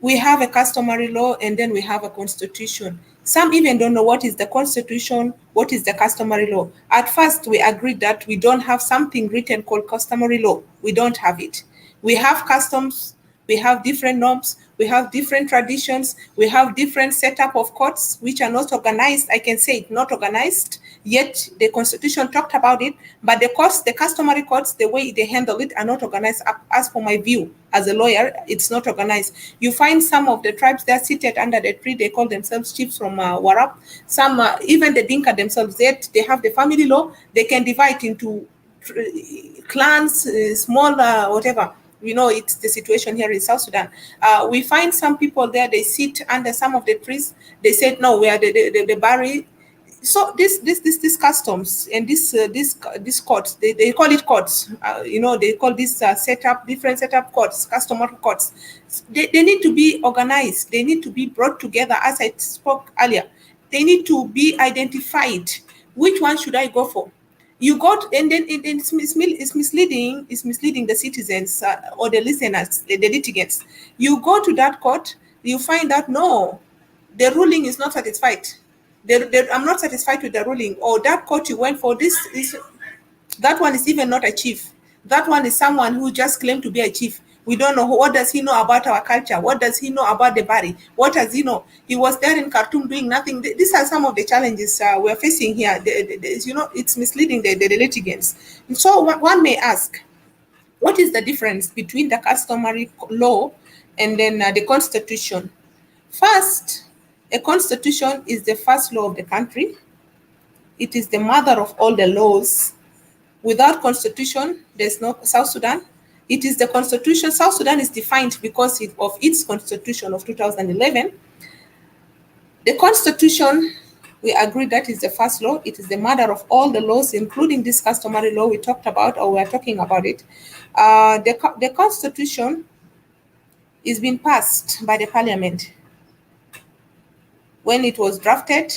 we have a customary law and then we have a constitution. Some even don't know what is the constitution, what is the customary law. At first, we agreed that we don't have something written called customary law. We don't have it. We have customs, we have different norms, we have different traditions, we have different setup of courts which are not organized. I can say it, not organized, yet the constitution talked about it, but the courts, the customary courts, the way they handle it are not organized. As for my view as a lawyer, it's not organized. You find some of the tribes that are seated under the tree, they call themselves chiefs from Warap. Some, even the Dinka themselves, yet they have the family law. They can divide into clans, small, whatever. We know it's the situation here in South Sudan. We find some people there, they sit under some of the trees. They said, no, we are the Bari. So this customs and this courts, they call it courts. You know, they call this setup, different setup courts, customer courts. They need to be organized. They need to be brought together, as I spoke earlier. They need to be identified. Which one should I go for? You got, and then it's misleading the citizens, or the listeners, the litigants. You go to that court, you find out, no, the ruling is not satisfied. I'm not satisfied with the ruling, or that court you went for, this is, that one is even not a chief. That one is someone who just claimed to be a chief. We don't know what does he know about our culture. What does he know about the Bari? What does he know? He was there in Khartoum doing nothing. These are some of the challenges we're facing here. You know, it's misleading the litigants. And so one may ask, what is the difference between the customary law and then the constitution? First, a constitution is the first law of the country. It is the mother of all the laws. Without constitution, there's no South Sudan. It is the constitution. South Sudan is defined because of its constitution of 2011. The constitution, we agree that is the first law. It is the mother of all the laws, including this customary law we talked about, or we're talking about it. The constitution is being passed by the parliament. When it was drafted,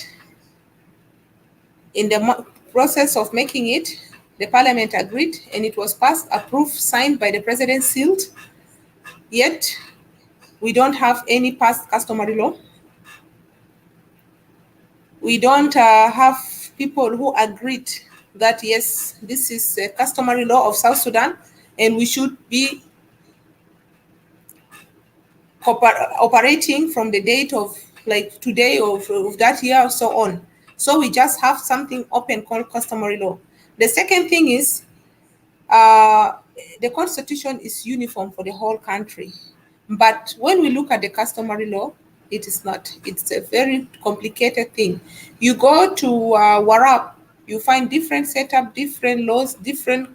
in the process of making it, the parliament agreed and it was passed, approved, signed by the president, sealed. Yet, we don't have any past customary law. We don't have people who agreed that, yes, this is a customary law of South Sudan and we should be operating from the date of like today of that year or so on. So we just have something open called customary law. The second thing is uh, the constitution is uniform for the whole country. But when we look at the customary law, it is not. It's a very complicated thing. You go to Warab, you find different setup, different laws, different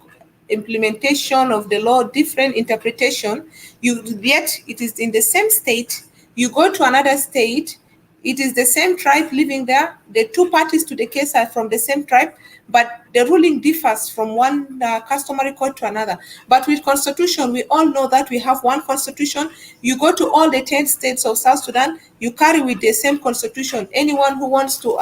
implementation of the law, different interpretation. Yet it is in the same state. You go to another state, it is the same tribe living there. The two parties to the case are from the same tribe, but the ruling differs from one customary court to another. But with constitution, we all know that we have one constitution. You go to all the 10 states of South Sudan, you carry with the same constitution. Anyone who wants to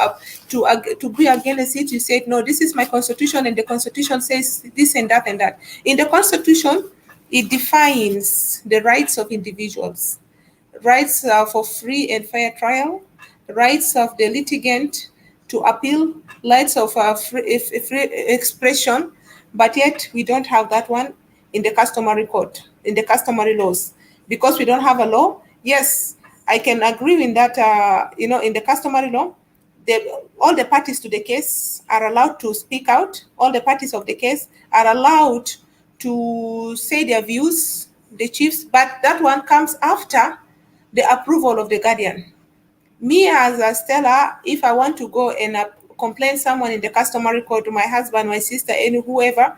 be against it, you say, no, this is my constitution, and the constitution says this and that and that. In the constitution, it defines the rights of individuals, rights for free and fair trial, rights of the litigant to appeal, rights of free expression, but yet we don't have that one in the customary code, in the customary laws, because we don't have a law. Yes, I can agree with that. In the customary law, all the parties to the case are allowed to speak out. All the parties of the case are allowed to say their views, the chiefs, but that one comes after the approval of the guardian. Me as a Stella, if I want to go and complain someone in the customary court, to my husband, my sister, any whoever,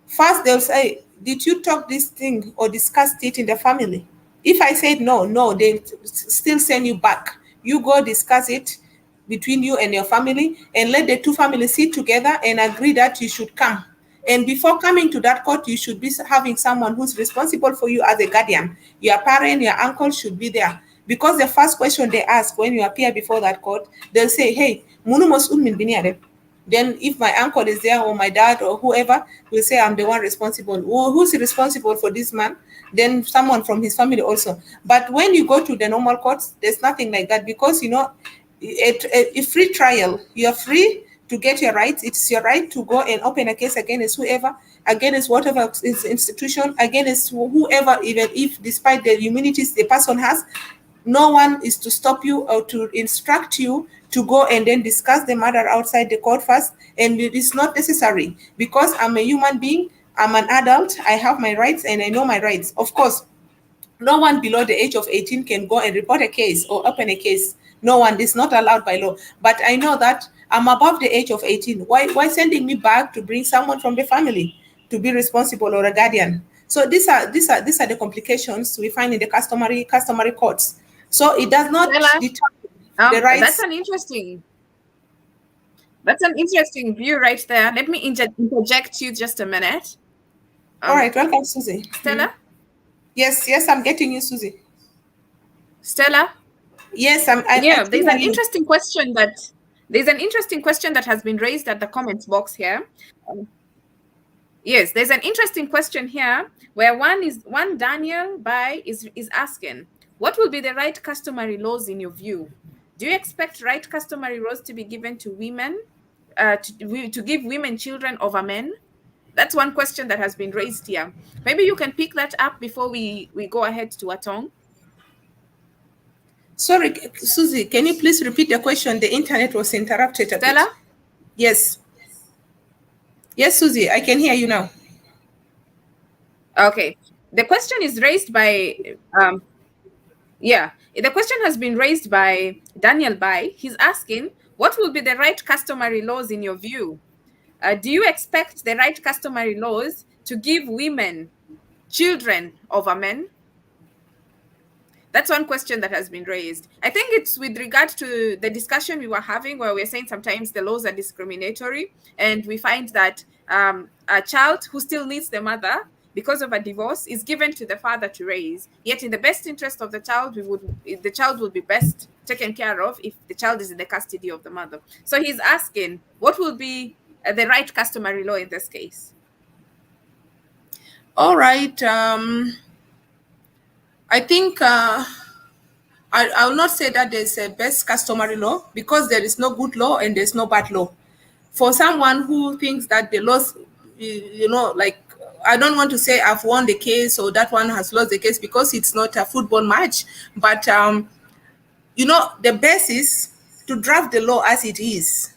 first they'll say, did you talk this thing or discussed it in the family? If I said no, no, they still send you back. You go discuss it between you and your family, and let the two families sit together and agree that you should come. And before coming to that court, you should be having someone who's responsible for you as a guardian. Your parent, your uncle should be there. Because the first question they ask when you appear before that court, they'll say, hey, munu mos min biniare. Then if my uncle is there or my dad or whoever will say I'm the one responsible. Who's responsible for this man? Then someone from his family also. But when you go to the normal courts, there's nothing like that, because a free trial, you're free to get your rights. It's your right to go and open a case against whoever, against whatever institution, against whoever, even if despite the immunities the person has. No one is to stop you or to instruct you to go and then discuss the matter outside the court first. And it is not necessary, because I'm a human being, I'm an adult, I have my rights and I know my rights. Of course, no one below the age of 18 can go and report a case or open a case. No one is not allowed by law. But I know that I'm above the age of 18. Why sending me back to bring someone from the family to be responsible or a guardian? So these are the complications we find in the customary courts. So it does not determine the That's rights. an interesting view right there. Let me interject you just a minute. All right, welcome, Susie. Stella? Yes, I'm getting you, Susie. Stella? Yes, there's an interesting question that has been raised at the comments box here. Yes, there's an interesting question here where one Daniel Bai is asking, what will be the right customary laws in your view? Do you expect right customary laws to be given to women, to give women children over men? That's one question that has been raised here. Maybe you can pick that up before we go ahead to Atong. Sorry, Susie, can you please repeat the question? The internet was interrupted a Stella? bit. Yes. Yes, Susie, I can hear you now. Okay. The question is raised by, the question has been raised by Daniel Bai. He's asking, what will be the right customary laws in your view? Do you expect the right customary laws to give women children over men? That's one question that has been raised. I think it's with regard to the discussion we were having where we're saying sometimes the laws are discriminatory, and we find that a child who still needs the mother because of a divorce is given to the father to raise. Yet in the best interest of the child, the child will be best taken care of if the child is in the custody of the mother. So he's asking, what will be the right customary law in this case? All right. I think I will not say that there's a best customary law, because there is no good law and there's no bad law. For someone who thinks that the laws, like, I don't want to say I've won the case or that one has lost the case, because it's not a football match. But the best is to draft the law as it is.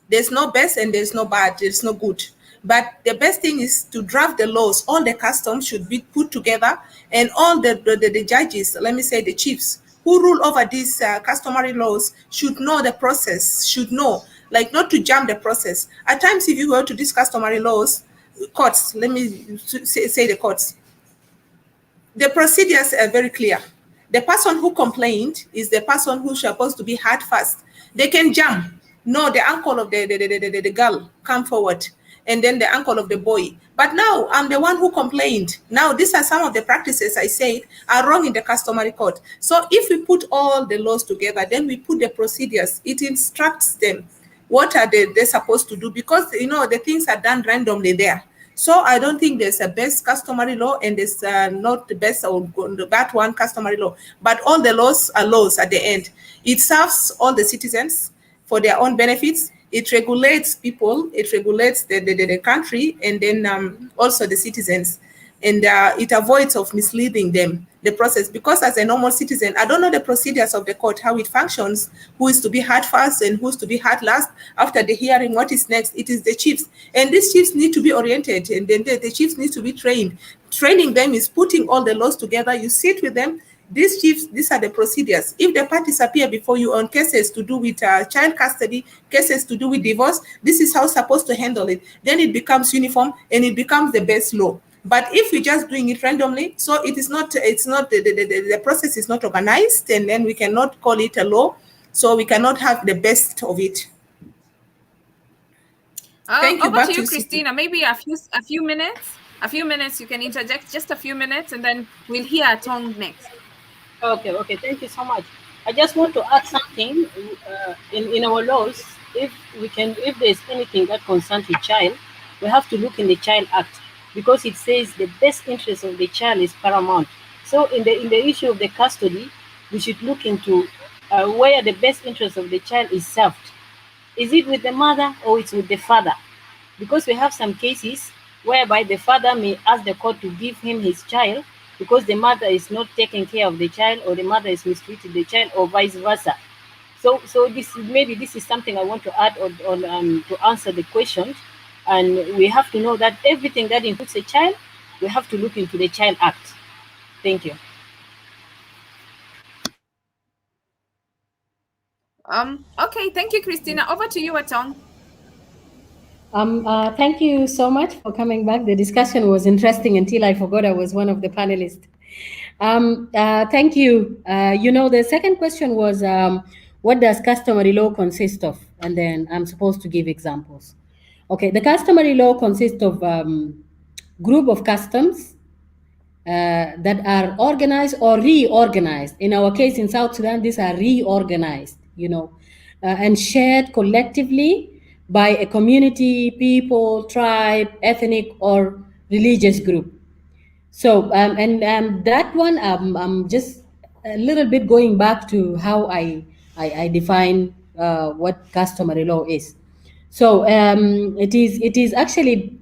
There's no best and there's no bad, there's no good. But the best thing is to draft the laws. All the customs should be put together, and all the judges, let me say the chiefs, who rule over these customary laws should know the process, should know, like, not to jump the process. At times, if you go to these customary laws, courts, let me say the courts, the procedures are very clear. The person who complained is the person who's supposed to be heard first. They can jump. No, the uncle of the girl come forward, and then the uncle of the boy. But now I'm the one who complained. Now these are some of the practices I said are wrong in the customary court. So if we put all the laws together, then we put the procedures. It instructs them what are they supposed to do, because the things are done randomly there. So I don't think there's a best customary law, and there's not the best or the bad one customary law. But all the laws are laws at the end. It serves all the citizens for their own benefits. it regulates people, it regulates the country, and then also the citizens, and it avoids of misleading them the process, because as a normal citizen I don't know the procedures of the court, how it functions, who is to be heard first and who's to be heard last. After the hearing, what is next? It is the chiefs, and these chiefs need to be oriented, and then the chiefs need to be trained. Training them is putting all the laws together. You sit with them. These chiefs, these are the procedures. If the parties appear before you on cases to do with child custody, cases to do with divorce, this is how supposed to handle it. Then it becomes uniform and it becomes the best law. But if you're just doing it randomly, so it is not, it's not, the process is not organized, and then we cannot call it a law. So we cannot have the best of it. Thank you. Over Back to to you, you, Christina. Maybe a few minutes. A few minutes. You can interject just a few minutes, and then we'll hear Atong next. Okay, thank you so much. I just want to add something. In our laws, if there's anything that concerns a child, we have to look in the Child Act, because it says the best interest of the child is paramount. So in the issue of the custody, we should look into where the best interest of the child is served. Is it with the mother or it's with the father? Because we have some cases whereby the father may ask the court to give him his child because the mother is not taking care of the child, or the mother is mistreating the child, or vice versa. So this is something I want to add on to answer the question. And we have to know that everything that includes a child, we have to look into the Child Act. Thank you. Okay, thank you, Christina. Over to you, Atong. Thank you so much for coming back. The discussion was interesting until I forgot I was one of the panelists. Thank you. The second question was, what does customary law consist of? And then I'm supposed to give examples. Okay, the customary law consists of group of customs that are organized or reorganized. In our case in South Sudan, these are reorganized, and shared collectively by a community, people, tribe, ethnic, or religious group. So, that one, I'm just a little bit going back to how I define what customary law is. So, it is actually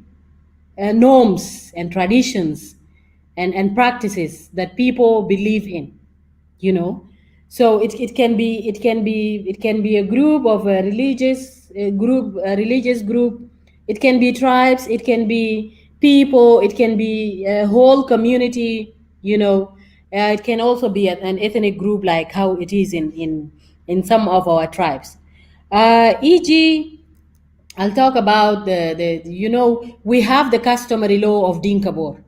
norms and traditions and practices that people believe in, you know. So it can be a group of a religious group. It can be tribes, it can be people, it can be a whole community, it can also be an ethnic group, like how it is in some of our tribes. E.g., I'll talk about we have the customary law of Dinkabur.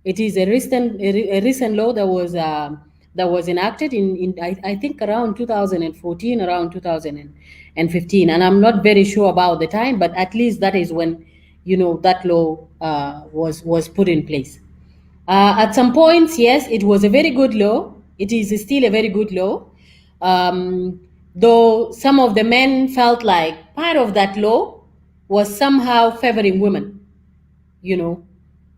It is a recent law that was enacted in I think around 2014, around 2015, and I'm not very sure about the time, but at least that is when that law was put in place. At some points, yes, it was a very good law. It is still a very good law. Though some of the men felt like part of that law was somehow favoring women, you know.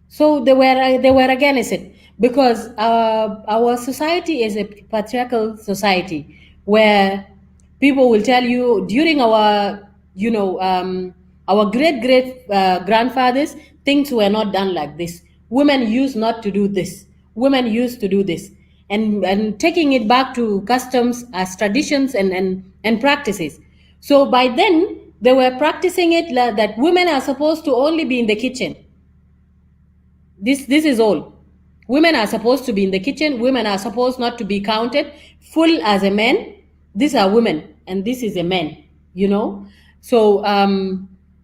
So they were against it, because our society is a patriarchal society where people will tell you during our great grandfathers, things were not done like this. Women used not to do this. Women used to do this, and taking it back to customs as traditions and practices. So by then they were practicing it that women are supposed to only be in the kitchen. This is all. Women are supposed to be in the kitchen. Women are supposed not to be counted full as a man. These are women and this is a man, So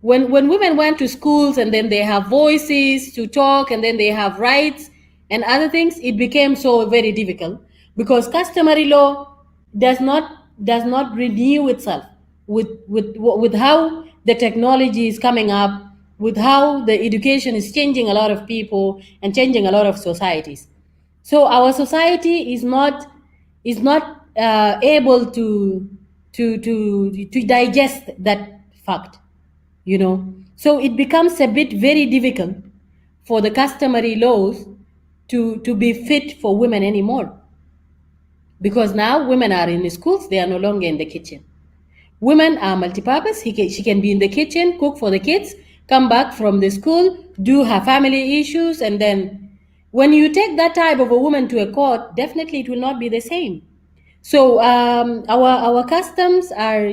when women went to schools, and then they have voices to talk, and then they have rights and other things, it became so very difficult, because customary law does not renew itself with how the technology is coming up, with how the education is changing a lot of people and changing a lot of societies. So our society is not able to digest that fact, So it becomes a bit very difficult for the customary laws to be fit for women anymore, because now women are in the schools, they are no longer in the kitchen. Women are multipurpose. She can be in the kitchen, cook for the kids, come back from the school, do her family issues, and then when you take that type of a woman to a court, definitely it will not be the same. So our customs are,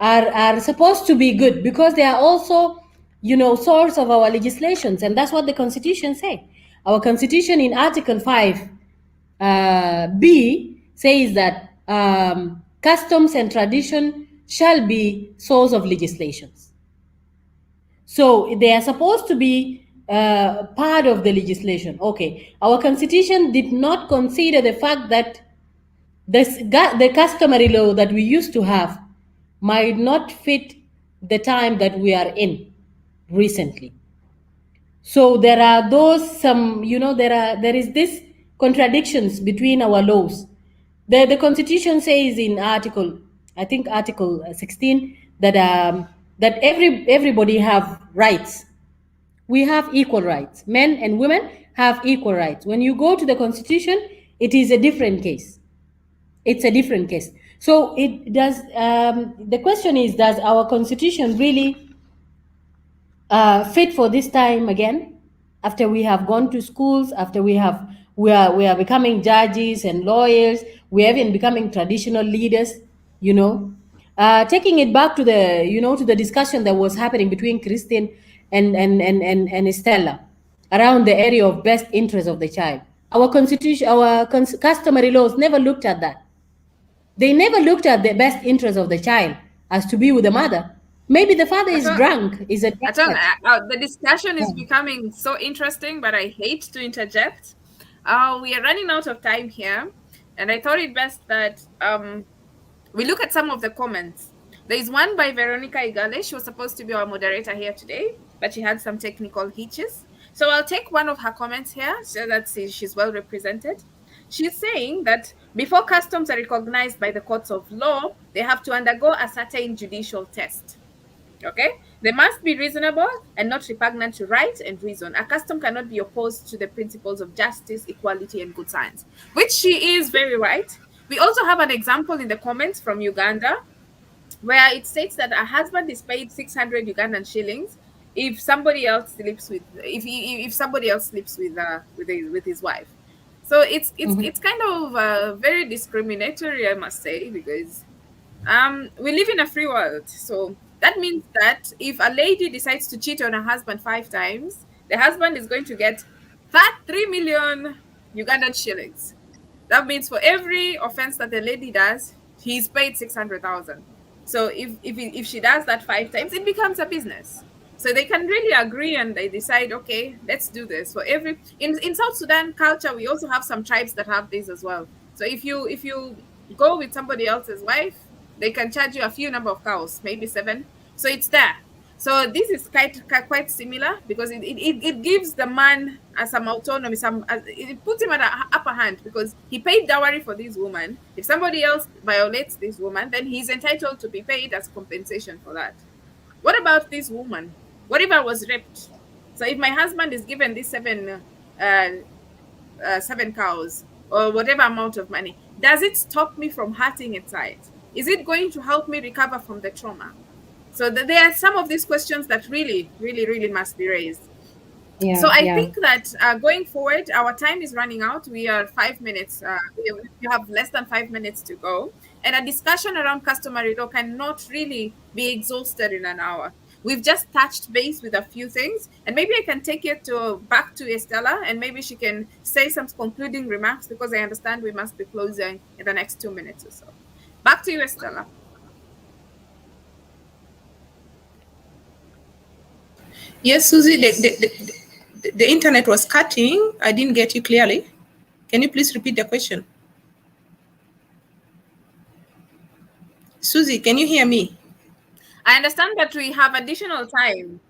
are supposed to be good because they are also, source of our legislations, and that's what the Constitution say. Our Constitution in Article 5 B says that customs and tradition shall be source of legislations. So they are supposed to be part of the legislation. Okay, our Constitution did not consider the fact that the customary law that we used to have might not fit the time that we are in recently. So there are there is this contradictions between our laws. The Constitution says in Article 16, that everybody have rights. We have equal rights. Men and women have equal rights. When you go to the Constitution, it is a different case. It's a different case. So it does. The question is, does our Constitution really fit for this time again? After we have gone to schools, after we are becoming judges and lawyers, we are even becoming traditional leaders. Taking it back to the discussion that was happening between Christine and Stella around the area of best interest of the child. Our constitution, customary laws never looked at that. They never looked at the best interest of the child as to be with the mother. Maybe the father is drunk, is a drunkard. The discussion is becoming so interesting, but I hate to interject. We are running out of time here, and I thought it best that we look at some of the comments. There is one by Veronica Igale. She was supposed to be our moderator here today, but she had some technical hitches. So I'll take one of her comments here so that she's well represented. She's saying that before customs are recognized by the courts of law, they have to undergo a certain judicial test. Okay, they must be reasonable and not repugnant to right and reason. A custom cannot be opposed to the principles of justice, equality, and good science, which she is very right. We also have an example in the comments from Uganda, where it states that a husband is paid 600 Ugandan shillings if somebody else sleeps with if somebody else sleeps with his wife. So it's kind of very discriminatory, I must say, because we live in a free world. So that means that if a lady decides to cheat on her husband 5 times, the husband is going to get 3 million Ugandan shillings. That means for every offense that the lady does, he's paid 600,000. So if she does that 5 times, it becomes a business. So they can really agree and they decide, okay, let's do this. For every in South Sudan culture, we also have some tribes that have this as well. So if you go with somebody else's wife, they can charge you a few number of cows, maybe 7. So it's there. So this is quite similar because it gives the man some autonomy, it puts him at an upper hand because he paid dowry for this woman. If somebody else violates this woman, then he's entitled to be paid as compensation for that. What about this woman? What if I was raped? So if my husband is given this 7 cows or whatever amount of money, does it stop me from hurting inside? Is it going to help me recover from the trauma? So there are some of these questions that really, really, really must be raised. So I think that going forward, our time is running out. We are 5 minutes. We have less than 5 minutes to go. And a discussion around customary law cannot really be exhausted in an hour. We've just touched base with a few things. And maybe I can take it back to Estella, and maybe she can say some concluding remarks because I understand we must be closing in the next 2 minutes or so. Back to you, Estella. Yes, Susie, the internet was cutting. I didn't get you clearly. Can you please repeat the question? Susie, can you hear me? I understand that we have additional time.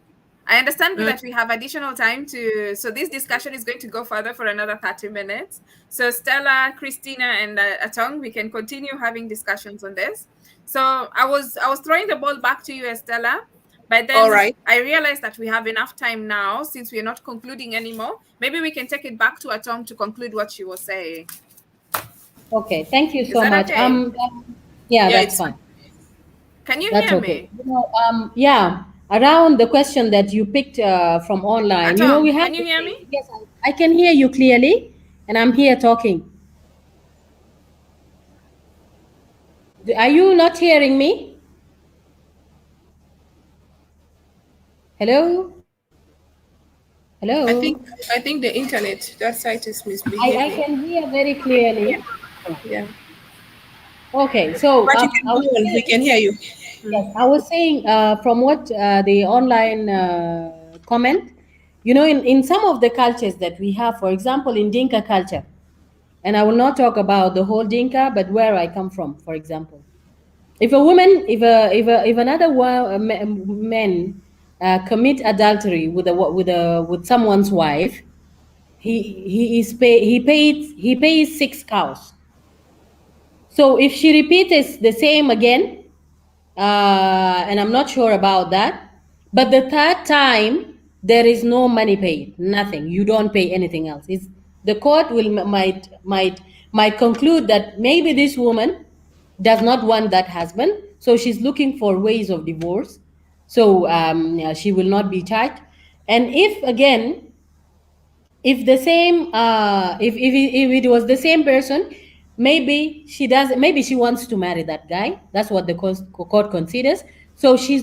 That we have additional time so this discussion is going to go further for another 30 minutes. So Stella, Christina, and Atong, we can continue having discussions on this. So I was throwing the ball back to you, Estella, but then I realized that we have enough time now since we are not concluding anymore. Maybe we can take it back to Atong to conclude what she was saying. Okay, thank you so much. Okay? Yeah, that's fine. Can you That's hear okay. me? Yeah, around the question that you picked from online, we Adom, have can you the hear saying, me? yes, I can hear you clearly, and I'm here talking. Are you not hearing me? Hello? I Hello? think I think the internet, that site is I misbehaving. can hear very clearly. Yeah. Okay, so But you can I go was on. We saying, can hear you. yes, I was saying from what the online comment, in some of the cultures that we have, for example, in Dinka culture, and I will not talk about the whole Dinka, but where I come from, for example. If a woman, if another man commit adultery with someone's wife, he pays 6 cows. So if she repeats the same again, and I'm not sure about that, but the third time there is no money paid, nothing. You don't pay anything else. The court might conclude that maybe this woman does not want that husband, so she's looking for ways of divorce. So yeah, she will not be charged. And if again, if the same if it was the same person, maybe she wants to marry that guy. That's what the court considers. So she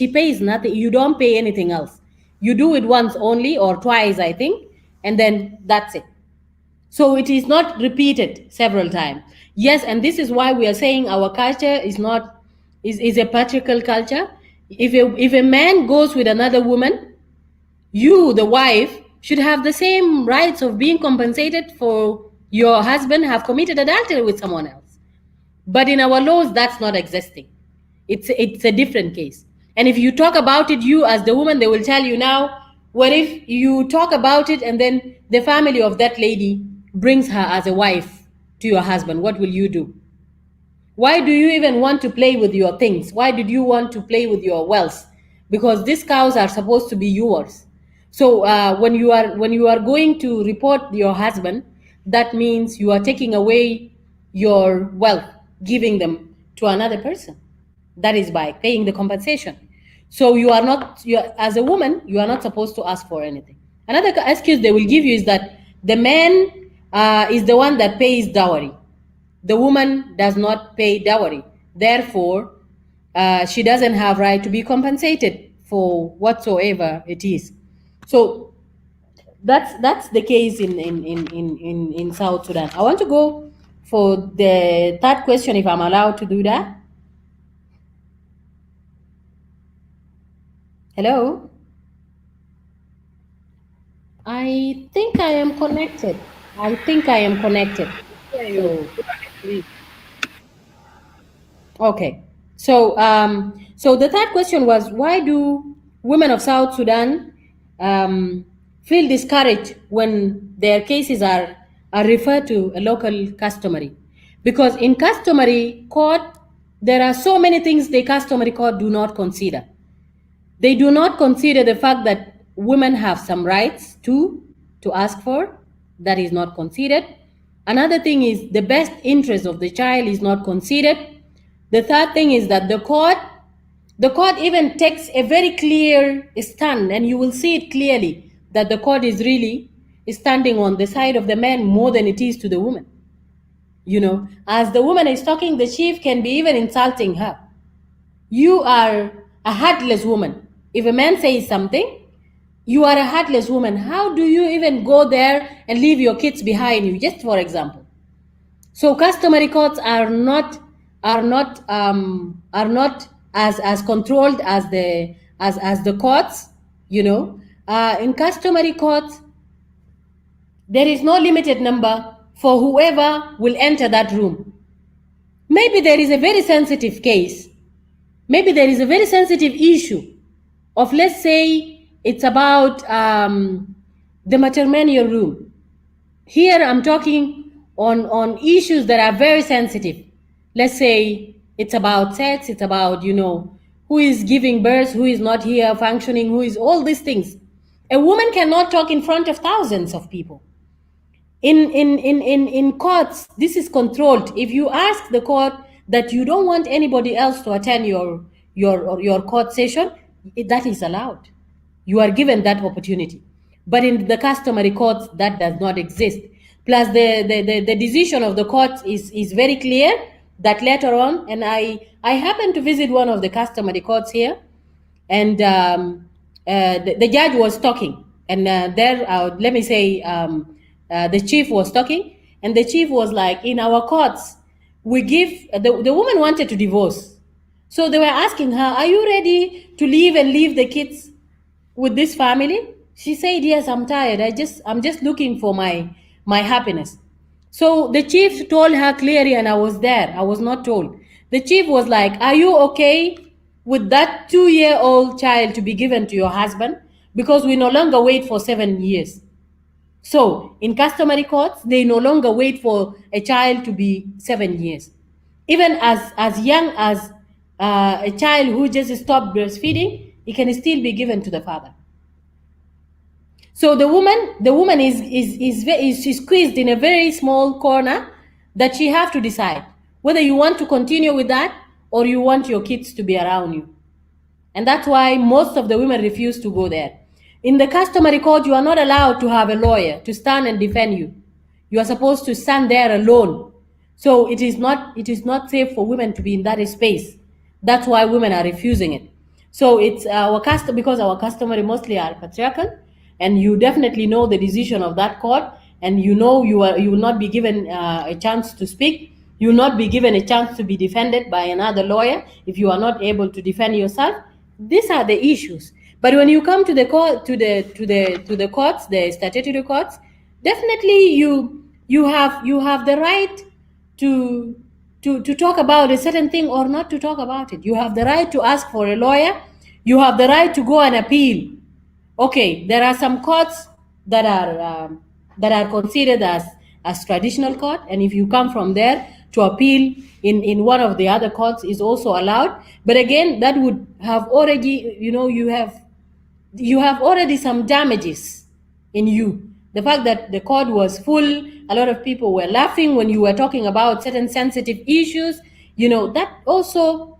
pays nothing. You don't pay anything else. You do it once only or twice, I think, and then that's it. So it is not repeated several times. Yes, and this is why we are saying our culture is a patriarchal culture. If a man goes with another woman, you, the wife, should have the same rights of being compensated for your husband have committed adultery with someone else. But in our laws, that's not existing. It's a different case. And if you talk about it, you as the woman, they will tell you now, what if you talk about it and then the family of that lady brings her as a wife to your husband? What will you do? Why do you even want to play with your things? Why did you want to play with your wealth? Because these cows are supposed to be yours. So when you are going to report your husband, that means you are taking away your wealth, giving them to another person. That is by paying the compensation. So as a woman, you are not supposed to ask for anything. Another excuse they will give you is that the man is the one that pays dowry. The woman does not pay dowry. Therefore, she doesn't have right to be compensated for whatsoever it is. So that's the case in South Sudan. I want to go for the third question if I'm allowed to do that. Hello? I think I am connected. I think I am connected. Yeah, you So go ahead, please. okay. So the third question was, why do women of South Sudan um, feel discouraged when their cases are referred to a local customary? Because in customary court, there are so many things the customary court do not consider. They do not consider the fact that women have some rights to ask for. That is not considered. Another thing is the best interest of the child is not considered. The third thing is that the court even takes a very clear stand, and you will see it clearly that the court is really standing on the side of the man more than it is to the woman. As the woman is talking, the chief can be even insulting her. You are a heartless woman. If a man says something, you are a heartless woman. How do you even go there and leave your kids behind you? Just for example. So customary courts are not as controlled as the courts. In customary courts, there is no limited number for whoever will enter that room. Maybe there is a very sensitive case. Maybe there is a very sensitive issue of, let's say, it's about the matrimonial room. Here I'm talking on issues that are very sensitive. Let's say it's about sex, it's about, who is giving birth, who is not here functioning, who is all these things. A woman cannot talk in front of thousands of people. In courts, this is controlled. If you ask the court, that you don't want anybody else to attend your court session, that is allowed. You are given that opportunity. But in the customary courts, that does not exist. Plus, the decision of the court is very clear that later on, and I happened to visit one of the customary courts here, and the judge was talking, and let me say, the chief was talking, and the chief was like, in our courts, we give, the woman wanted to divorce. So they were asking her, are you ready to leave and leave the kids with this family? She said, yes, I'm tired. I'm just looking for my happiness. So the chief told her clearly, and I was there. I was not told. The chief was like, are you okay with that 2-year-old child to be given to your husband? Because we no longer wait for 7 years. So in customary courts, they no longer wait for a child to be 7 years. Even as young as a child who just stopped breastfeeding, it can still be given to the father. So the woman is squeezed in a very small corner that she have to decide whether you want to continue with that or you want your kids to be around you. And that's why most of the women refuse to go there. In the customary court, you are not allowed to have a lawyer to stand and defend you. You are supposed to stand there alone. So it is not safe for women to be in that space. That's why women are refusing it. So it's because our customary mostly are patriarchal, and you definitely know the decision of that court, and you know you will not be given a chance to speak. You will not be given a chance to be defended by another lawyer if you are not able to defend yourself. These are the issues. But when you come to the court, to the courts, the statutory courts, definitely you have the right to talk about a certain thing or not to talk about it. You have the right to ask for a lawyer. You have the right to go and appeal. Okay, there are some courts that are considered as traditional court, and if you come from there to appeal in one of the other courts is also allowed. But again, that would have already, you have already some damages in you. The fact that the court was full, a lot of people were laughing when you were talking about certain sensitive issues, that also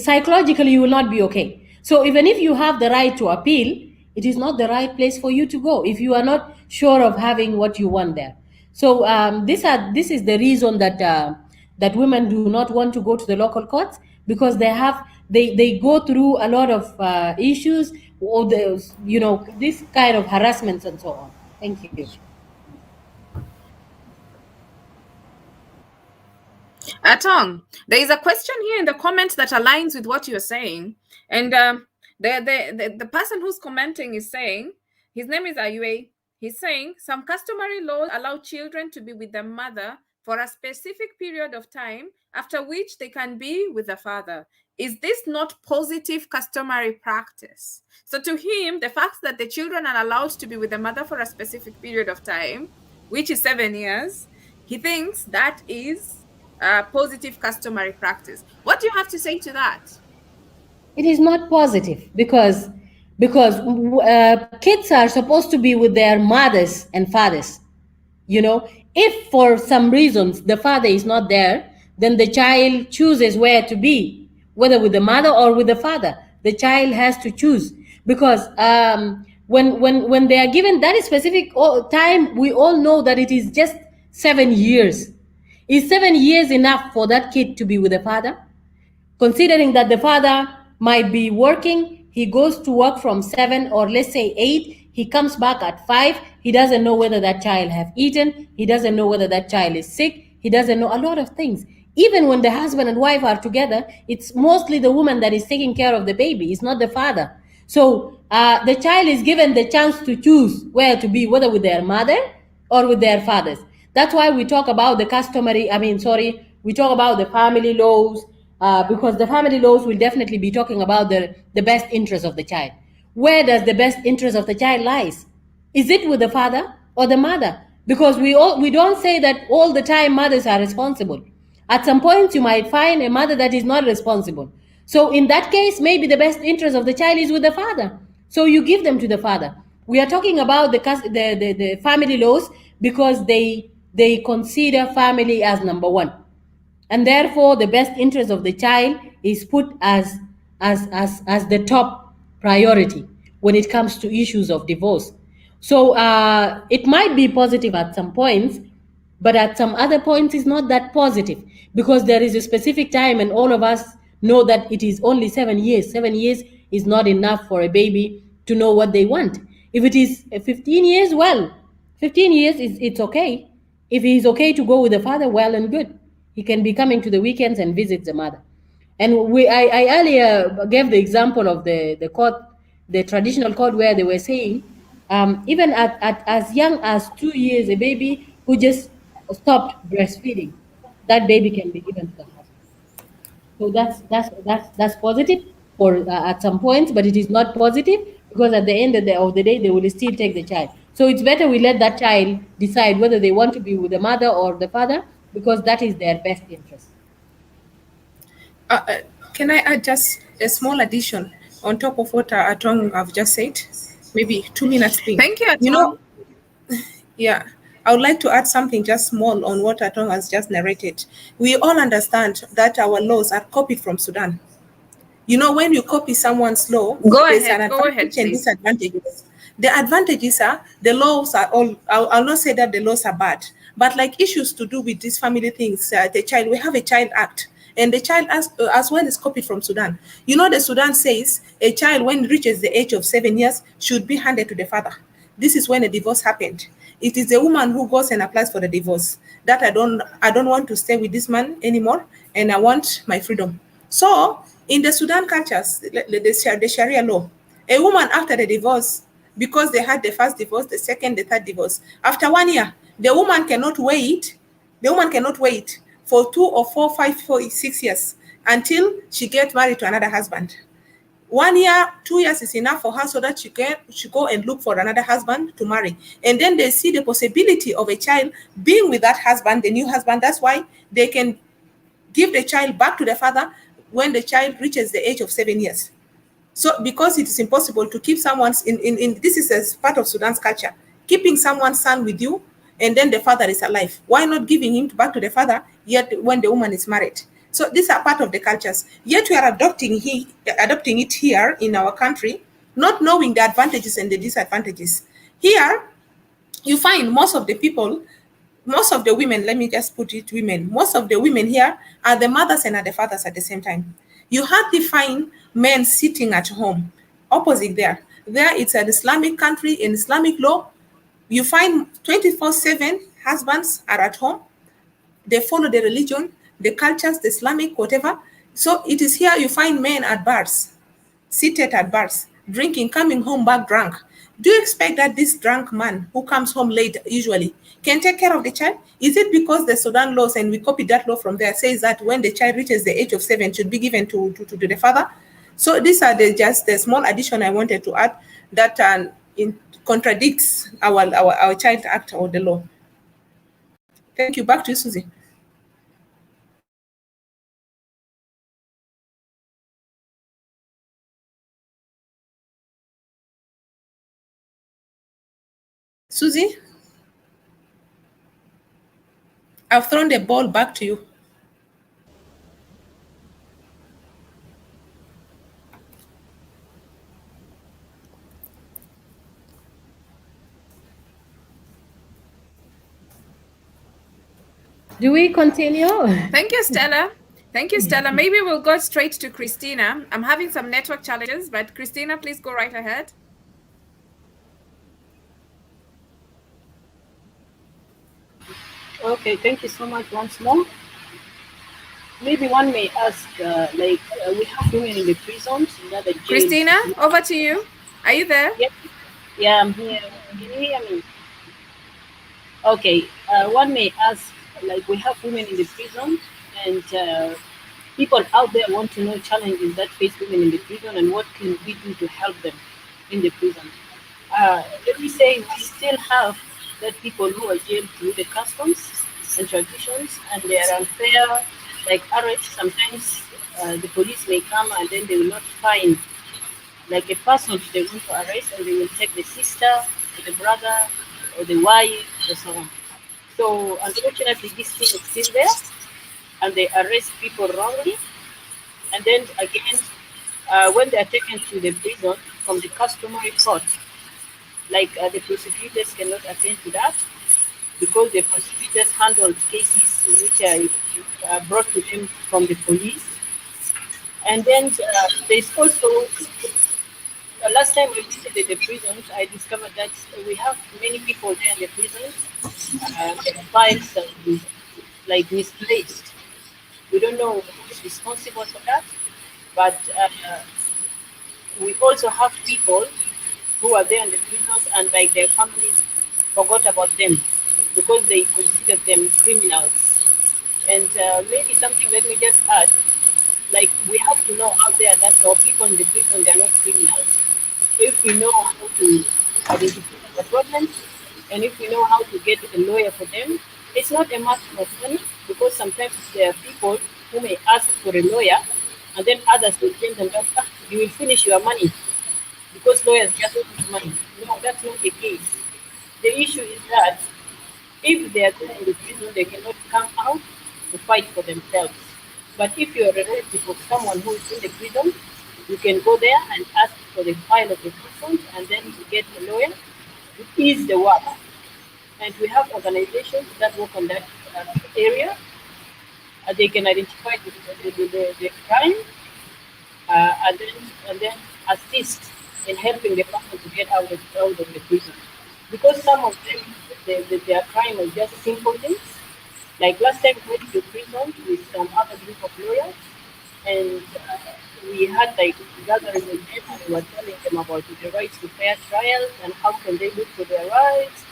psychologically you will not be okay. So even if you have the right to appeal, it is not the right place for you to go if you are not sure of having what you want there. So this is the reason that women do not want to go to the local courts, because they go through a lot of issues, or this kind of harassments and so on. Thank you. Atong, there is a question here in the comments that aligns with what you're saying. And the person who's commenting is saying, his name is Ayue. He's saying some customary laws allow children to be with the mother for a specific period of time, after which they can be with the father. Is this not positive customary practice? So to him, the fact that the children are allowed to be with the mother for a specific period of time, which is 7 years, he thinks that is positive customary practice. What do you have to say to that? It is not positive because kids are supposed to be with their mothers and fathers. If for some reasons the father is not there, then the child chooses where to be, whether with the mother or with the father. The child has to choose, because when they are given that specific time, we all know that it is just 7 years. Is 7 years enough for that kid to be with the father? Considering that the father might be working, he goes to work from 7 or let's say 8, he comes back at 5, he doesn't know whether that child have eaten, he doesn't know whether that child is sick, he doesn't know a lot of things. Even when the husband and wife are together, it's mostly the woman that is taking care of the baby, it's not the father. So the child is given the chance to choose where to be, whether with their mother or with their fathers. That's why we talk about the we talk about the family laws, because the family laws will definitely be talking about the best interest of the child. Where does the best interest of the child lies? Is it with the father or the mother? Because we don't say that all the time mothers are responsible. At some point, you might find a mother that is not responsible. So in that case, maybe the best interest of the child is with the father. So you give them to the father. We are talking about the family laws because they they consider family as number one, and therefore the best interest of the child is put as the top priority when it comes to issues of divorce. So it might be positive at some points, but at some other points it's not that positive, because there is a specific time, and all of us know that it is only 7 years. 7 years is not enough for a baby to know what they want. If it is 15 years, well, 15 years is it's okay. If he's okay to go with the father, well and good. He can be coming to the weekends and visit the mother. And I earlier gave the example of the court, the traditional court, where they were saying, even at as young as 2 years, a baby who just stopped breastfeeding, that baby can be given to the husband. So that's positive for at some points, but it is not positive, because at the end of the day, they will still take the child. So it's better we let that child decide whether they want to be with the mother or the father, because that is their best interest. Uh, uh, can I add just a small addition on top of what Atong have just said? Maybe 2 minutes thing. Thank you, You Atom. know, yeah, I would like to add something just small on what Atong has just narrated. We all understand that our laws are copied from Sudan. You know, when you copy someone's law, Go there's ahead, an go ahead, advantage and please. disadvantages. The advantages are the laws are all, I'll not say that the laws are bad, but like issues to do with these family things, the child, we have a Child Act, and the Child as well is copied from Sudan. You know, the Sudan says a child, when it reaches the age of 7 years, should be handed to the father. This is when a divorce happened. It is the woman who goes and applies for the divorce. That I don't want to stay with this man anymore, and I want my freedom. So in the Sudan cultures, the Sharia law, a woman after the divorce, because they had the first divorce, the second, the third divorce, after 1 year, the woman cannot wait. The woman cannot wait for 2 or 4, 5, 4, 6 years until she gets married to another husband. 1 year, 2 years is enough for her, so that she go and look for another husband to marry. And then they see the possibility of a child being with that husband, the new husband. That's why they can give the child back to the father when the child reaches the age of 7 years. So because it is impossible to keep someone's in this is as part of Sudan's culture, keeping someone's son with you and then the father is alive. Why not giving him back to the father yet when the woman is married? So these are part of the cultures. Yet we are adopting it here in our country, not knowing the advantages and the disadvantages. Here, you find most of the women, let me just put it women, most of the women here are the mothers and are the fathers at the same time. You hardly find men sitting at home. Opposite there. There it's an Islamic country, in Islamic law. You find 24/7 husbands are at home. They follow the religion, the cultures, the Islamic, whatever. So it is here you find men at bars, seated at bars, drinking, coming home back drunk. Do you expect that this drunk man who comes home late usually can take care of the child? Is it because the Sudan laws, and we copied that law from there, says that when the child reaches the age of 7, should be given to the father? So these are just the small addition I wanted to add that contradicts our Child Act or the law. Thank you. Back to you, Susie. Susie, I've thrown the ball back to you. Do we continue? Thank you, Stella. Thank you, Stella. Maybe we'll go straight to Christina. I'm having some network challenges, but Christina, please go right ahead. Okay, thank you so much once more. Maybe one may ask, we have women in the prisons, in other jails. Christina, over to you. Are you there? Yep. Yeah, I'm here. Can you hear me? Okay, one may ask, like, we have women in the prison, and people out there want to know challenges that face women in the prison and what can we do to help them in the prison. Let me say, we still have that people who are jailed through the customs and traditions, and they are unfair, like arrests. Sometimes the police may come and then they will not find like a person they want to arrest, and they will take the sister or the brother or the wife or so on. So unfortunately, this thing is still there, and they arrest people wrongly. And then again, when they are taken to the prison from the customary court, like the prosecutors cannot attend to that because the prosecutors handle cases which are brought to them from the police. And then there's also last time we visited the prisons, I discovered that we have many people there in the prisons. Their files are like misplaced. We don't know who's responsible for that, but we also have people who are there in the prisons and like their families forgot about them because they consider them criminals. And maybe something, let me just add, like we have to know out there that our people in the prison, they're not criminals. If we know how to identify the problems and if we know how to get a lawyer for them, it's not a matter of money because sometimes there are people who may ask for a lawyer and then others will tell them that "Ah, you will finish your money because lawyers just want money." No, that's not the case. The issue is that if they are there in the prison, they cannot come out to fight for themselves. But if you are a relative of someone who is in the prison, you can go there and ask for the file of the person and then you get a lawyer to ease the work. And we have organizations that work on that area. They can identify the crime and then assist in helping the person to get out of the prison. Because some of them, their crime is just simple things. Like last time we went to prison with some other group of lawyers, and we had like gathering with them, and we were telling them about the rights to fair trials and how can they look for their rights,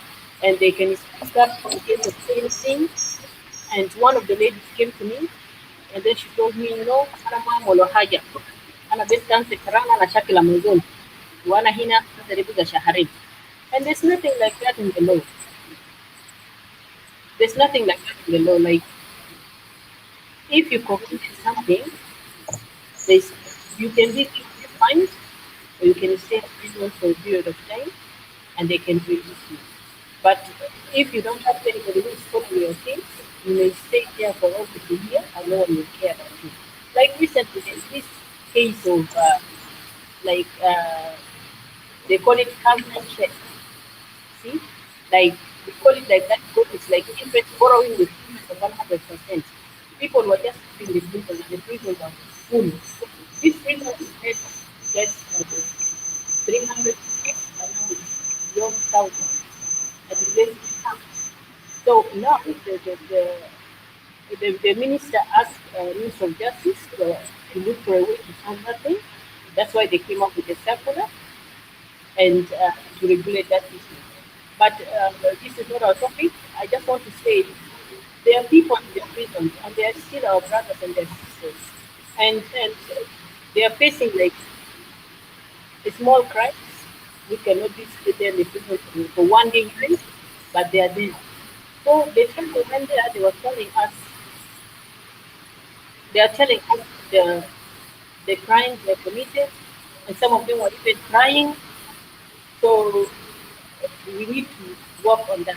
and they can speak up against the same thing. And one of the ladies came to me, and then she told me, "Ana mamolo haja, ana best anse karana na shakila muzun, wana hina taribuga shaharin." And there's nothing like that in the law. There's nothing like that in the law. Like if you committed something, there's you can be fined or you can stay in prison for a period of time and they can release you. But if you don't have anybody who is following your case, you may stay there for up to a year and no one will care about you. Like recently, there's this case of like they call it counter check. See, like we call it like that because it's like interest borrowing with interest of 100%. People were just in the prison and the prison was full. This prison is paid just 300 and now it's beyond 1,000 and the place is packed. So now the minister asked Minister of Justice to look for a way to solve that thing. That's why they came up with a circular and to regulate that issue. But this is not our topic. I just want to say there are people in the prisons and they are still our brothers and their sisters. And they are facing like small crimes. We cannot be sit there in the prison for 1 day even, but they are there. So the time we went there, they are telling us the crimes they committed, and some of them were even crying. So we need to work on that.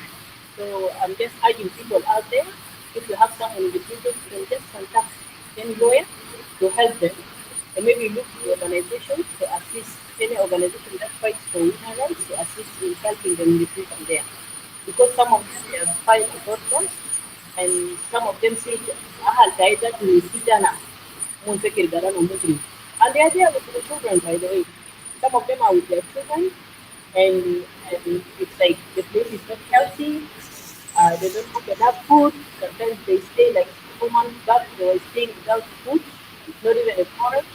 So I'm just urging people out there, if you have someone in the prison, you can just contact any lawyer to help them. And maybe look to organizations to assist any organization that fights for women's rights to assist in helping them in the prison there. Because some of them they have filed a podcast and some of them say, "Ahal Taita to Sudan, Montekir Garano Muslim." And they are there with the children, by the way. Some of them are with their children, and it's like the place is not healthy. They don't have enough food. Sometimes they stay like 2 months back, they were staying without food, not even a porridge,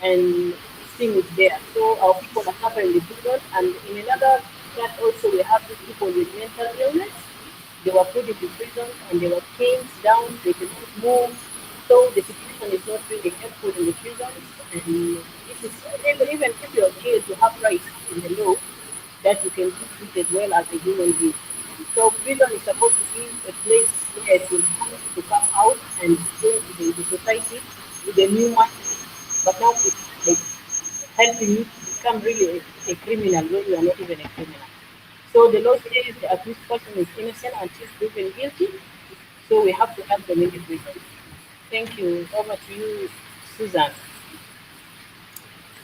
and this thing is there. So our people are suffering the prison, and in another chat also we have these people with mental illness. They were put into prison and they were chained down, they could not move. So the situation is not really helpful in the prisons. And this is even if you're jailed, you have rights in the law that you can be treated well as a human being. So prison is supposed to be a place where it will help you to come out and go into the society with a new mind. But now it's like helping you to become really a criminal when you are not even a criminal. So the law says the accused person is innocent until proven guilty. So we have to help them in the prison. Thank you. Over to you, Susan.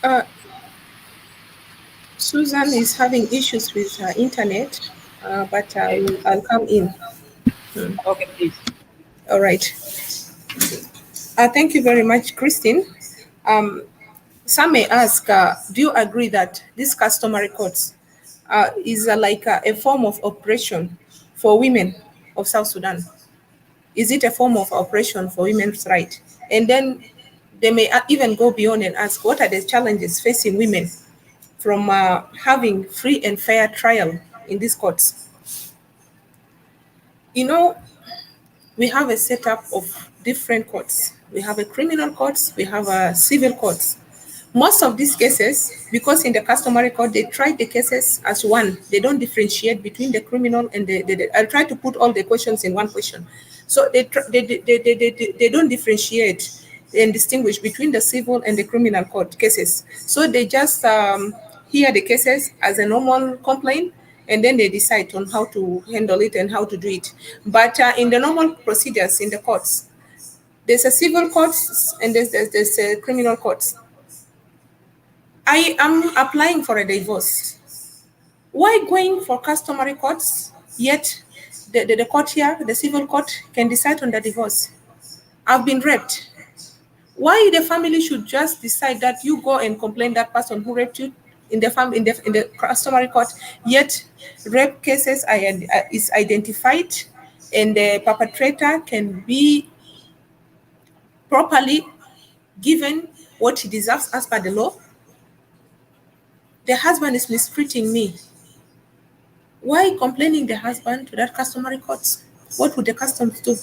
Uh, Susan is having issues with her internet, but Okay. I'll come in. Okay, please. All right. Thank you very much, Christine. Um, some may ask, do you agree that this customary courts is like a form of oppression for women of South Sudan? Is it a form of oppression for women's right? And then they may even go beyond and ask, what are the challenges facing women from having free and fair trial in these courts? You know, we have a setup of different courts. We have a criminal courts, we have a civil courts. Most of these cases, because in the customary court, they try the cases as one. They don't differentiate between the criminal and I'll try to put all the questions in one question. So they don't differentiate and distinguish between the civil and the criminal court cases. So they just hear the cases as a normal complaint, and then they decide on how to handle it and how to do it. But in the normal procedures in the courts, there's a civil courts and there's a criminal courts. I am applying for a divorce. Why going for customary courts, yet the court here, the civil court, can decide on the divorce? I've been raped. Why the family should just decide that you go and complain that person who raped you in the in the customary court, yet rape cases is identified and the perpetrator can be properly given what he deserves as per the law? The husband is mistreating me. Why complaining the husband to that customary courts? What would the customs do?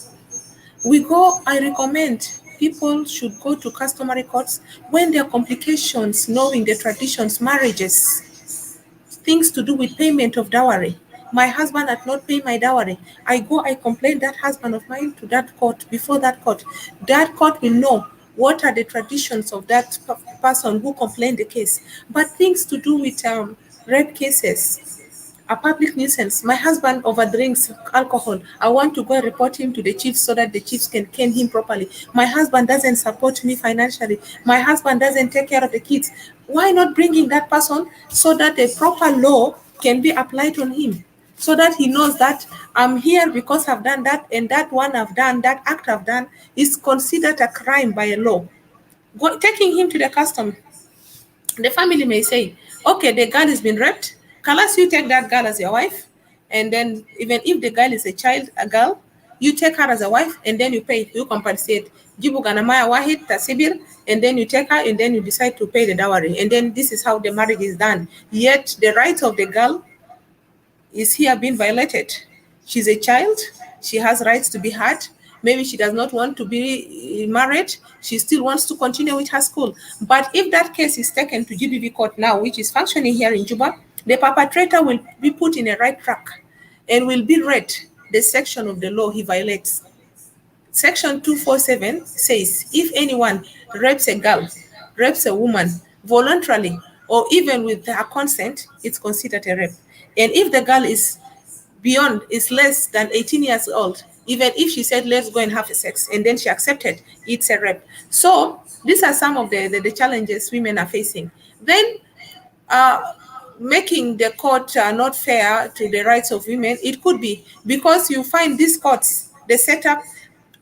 I recommend people should go to customary courts when there are complications, knowing the traditions, marriages, things to do with payment of dowry. My husband had not paid my dowry. I complain that husband of mine to that court, before that court. That court will know what are the traditions of that person who complained the case. But things to do with rape cases, a public nuisance. My husband overdrinks alcohol. I want to go and report him to the chiefs so that the chiefs can cane him properly. My husband doesn't support me financially. My husband doesn't take care of the kids. Why not bringing that person so that a proper law can be applied on him? So that he knows that I'm here because I've done that, and that one I've done, that act I've done is considered a crime by a law. Taking him to the custom, the family may say, okay, the girl has been raped. Kalas, you take that girl as your wife. And then even if the girl is a girl, you take her as a wife and then you pay, you compensate. Jibu ganamaya wahid tasibir, and then you take her and then you decide to pay the dowry. And then this is how the marriage is done. Yet the rights of the girl is here being violated. She's a child. She has rights to be heard. Maybe she does not want to be married. She still wants to continue with her school. But if that case is taken to GBV court now, which is functioning here in Juba, the perpetrator will be put in a right track and will be read the section of the law he violates. Section 247 says if anyone rapes a girl, rapes a woman voluntarily, or even with her consent, it's considered a rape. And if the girl is less than 18 years old, even if she said, let's go and have sex, and then she accepted, it's a rape. So these are some of the challenges women are facing. Then uh, making the court not fair to the rights of women, it could be because you find these courts, the setup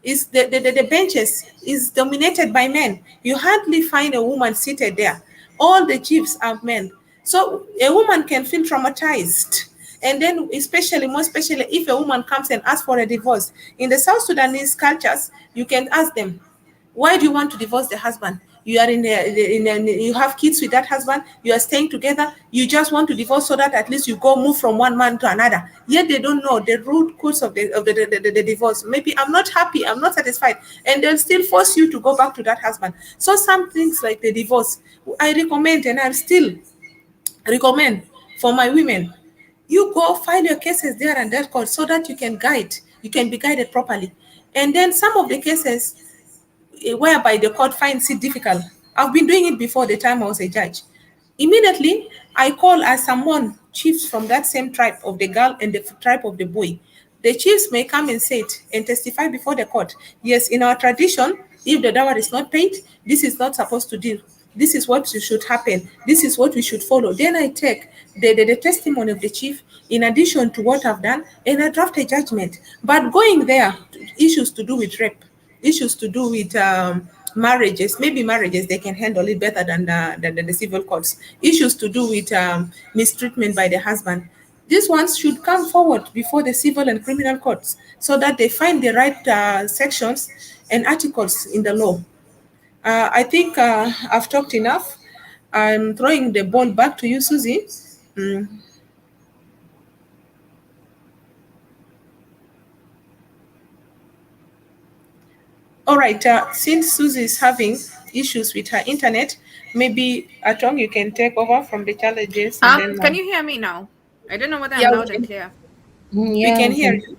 is the benches is dominated by men. You hardly find a woman seated there. All the chiefs are men. So a woman can feel traumatized. And then more especially if a woman comes and asks for a divorce. In the South Sudanese cultures, you can ask them, why do you want to divorce the husband? You are you have kids with that husband, you are staying together, you just want to divorce so that at least you go move from one man to another. Yet they don't know the root cause of the divorce. Maybe I'm not happy, I'm not satisfied, and they'll still force you to go back to that husband. So some things like the divorce, I recommend, and I still recommend for my women, you go file your cases there and that court so that you can be guided properly. And then some of the cases whereby the court finds it difficult. I've been doing it before the time I was a judge. Immediately, I call as someone chiefs from that same tribe of the girl and the tribe of the boy. The chiefs may come and say it and testify before the court. Yes, in our tradition, if the dowry is not paid, this is not supposed to do. This is what should happen. This is what we should follow. Then I take the testimony of the chief in addition to what I've done, and I draft a judgment. But going there, issues to do with rape, issues to do with marriages, maybe marriages they can handle it better than the civil courts. Issues to do with mistreatment by the husband. These ones should come forward before the civil and criminal courts so that they find the right sections and articles in the law. I think I've talked enough. I'm throwing the ball back to you, Susie. Mm. All right. Since Susie is having issues with her internet, maybe Atong, you can take over from the challenges, and then Can you hear me now? I don't know whether I'm yeah, loud and clear. we Yeah, can we hear can. you.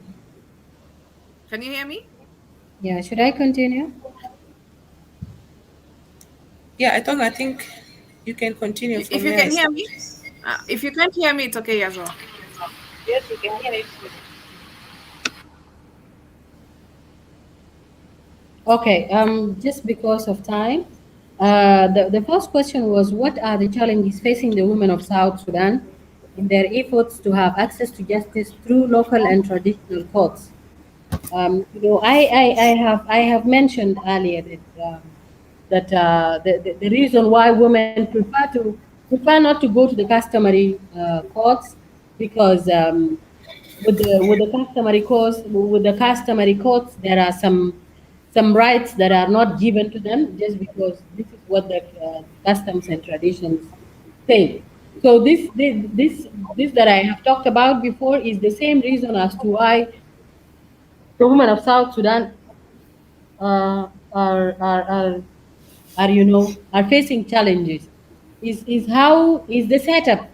Can you hear me? Yeah, should I continue? Yeah, Atong, I think you can continue If from you where I can hear stopped. me, if you can't hear me, it's okay as well. Yes, you can hear it. Okay, just because of time, the first question was, what are the challenges facing the women of South Sudan in their efforts to have access to justice through local and traditional courts? I have mentioned earlier that the reason why women prefer not to go to the customary courts because with the customary courts there are some rights that are not given to them just because this is what the customs and traditions say. So this that I have talked about before is the same reason as to why the women of South Sudan uh, are, are, are, are facing challenges. Is how is the setup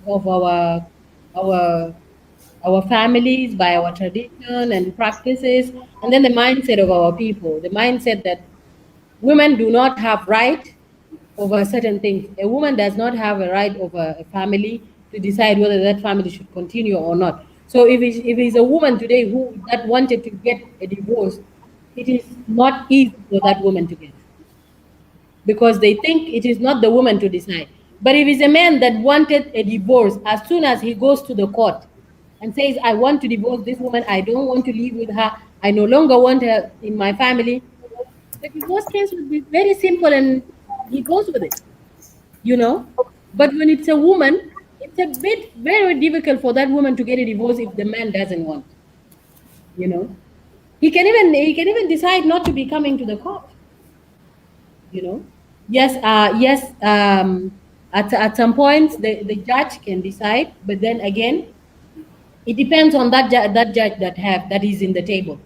of our our families by our tradition and practices, and then the mindset of our people, the mindset that women do not have right over certain things. A woman does not have a right over a family to decide whether that family should continue or not. So if it's a woman today who that wanted to get a divorce, it is not easy for that woman to get because they think it is not the woman to decide. But if it's a man that wanted a divorce, as soon as he goes to the court and says, I want to divorce this woman, I don't want to live with her, I no longer want her in my family, the divorce case would be very simple and he goes with it, you know. But when it's a woman, it's a bit very difficult for that woman to get a divorce if the man doesn't want, you know. He can even decide not to be coming to the court, you know. Yes, at some points the judge can decide, but then again it depends on that judge that is in the table,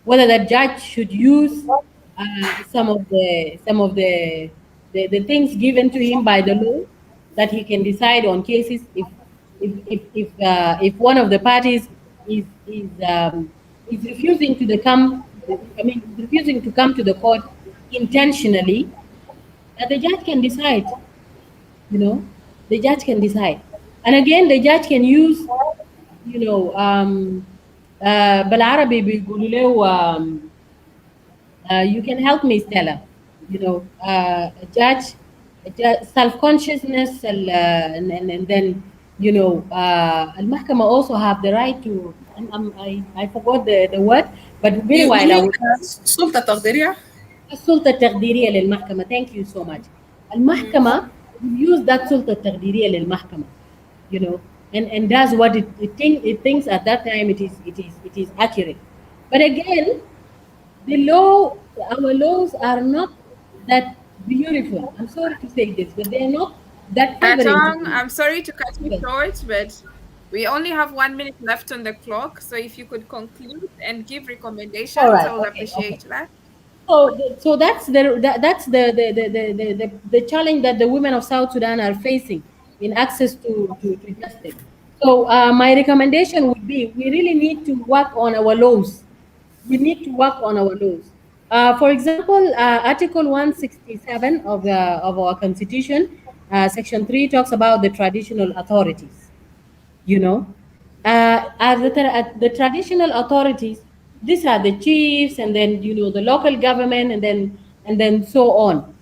whether that judge should use some of the things given to him by the law, that he can decide on cases if one of the parties is refusing to the come I mean refusing to come to the court intentionally, that the judge can decide, you know. The judge can decide, and again the judge can use, you know, بالعربي بيقولوا له you can help me, Stella. You know, self-consciousness, and then, you know, المحكمة also have the right to. I forgot the word, but very You while I mean would. Sulta Tagderia? السلطة التقديرية للمحكمة. Thank you so much. المحكمة use that سلطة التقديرية للمحكمة, you know, and does what it thinks at that time it is accurate. But again, the law, our laws are not that beautiful. I'm sorry to say this, but they're not that favoring to Atong, women. I'm sorry to cut you short, but we only have 1 minute left on the clock. So if you could conclude and give All recommendations, right. I will Okay. Okay. appreciate that. So that's the challenge that the women of South Sudan are facing in access to justice. So my recommendation would be we really need to work on our laws. We need to work on our laws. For example, Article 167 of our Constitution, Section 3 talks about the traditional authorities. you know. At the traditional authorities, these are the chiefs, and then the local government, and then so on.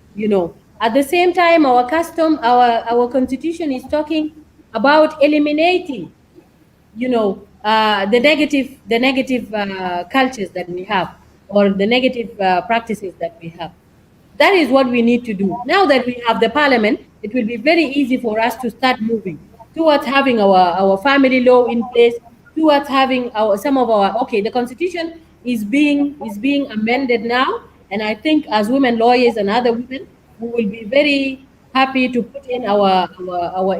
At the same time, our constitution is talking about eliminating the negative cultures that we have, or the negative practices that we have. That is what we need to do. Now that we have the parliament, it will be very easy for us to start moving towards having our family law in place, towards having our some of our okay, the constitution is being amended now. And I think as women lawyers and other women, we will be very happy to put in our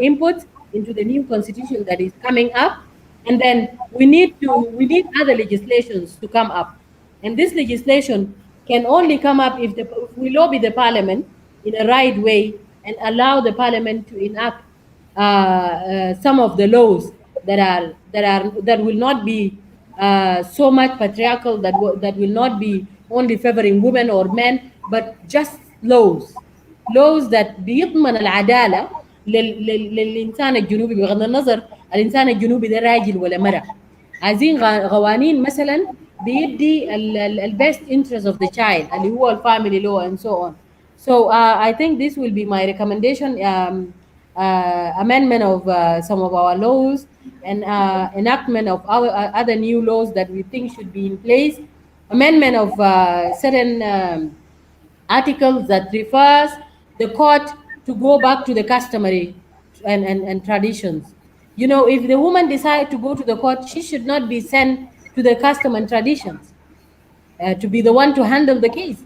input into the new constitution that is coming up. And then we need other legislations to come up. And this legislation can only come up if we lobby the parliament in a right way, and allow the parliament to enact some of the laws that will not be so much patriarchal, that will not be only favoring women or men, but just laws that بيضمن العداله للانسان الجنوبي، بغض النظر الانسان الجنوبي ده راجل ولا مرأة. عايزين قوانين مثلا بيدي البيست interest of the child اللي هو الفاميلي law and so on. So I think this will be my recommendation. Amendment of some of our laws, and enactment of our other new laws that we think should be in place. Amendment of certain articles that refers the court to go back to the customary and traditions. If the woman decide to go to the court, she should not be sent to the custom and traditions to be the one to handle the case,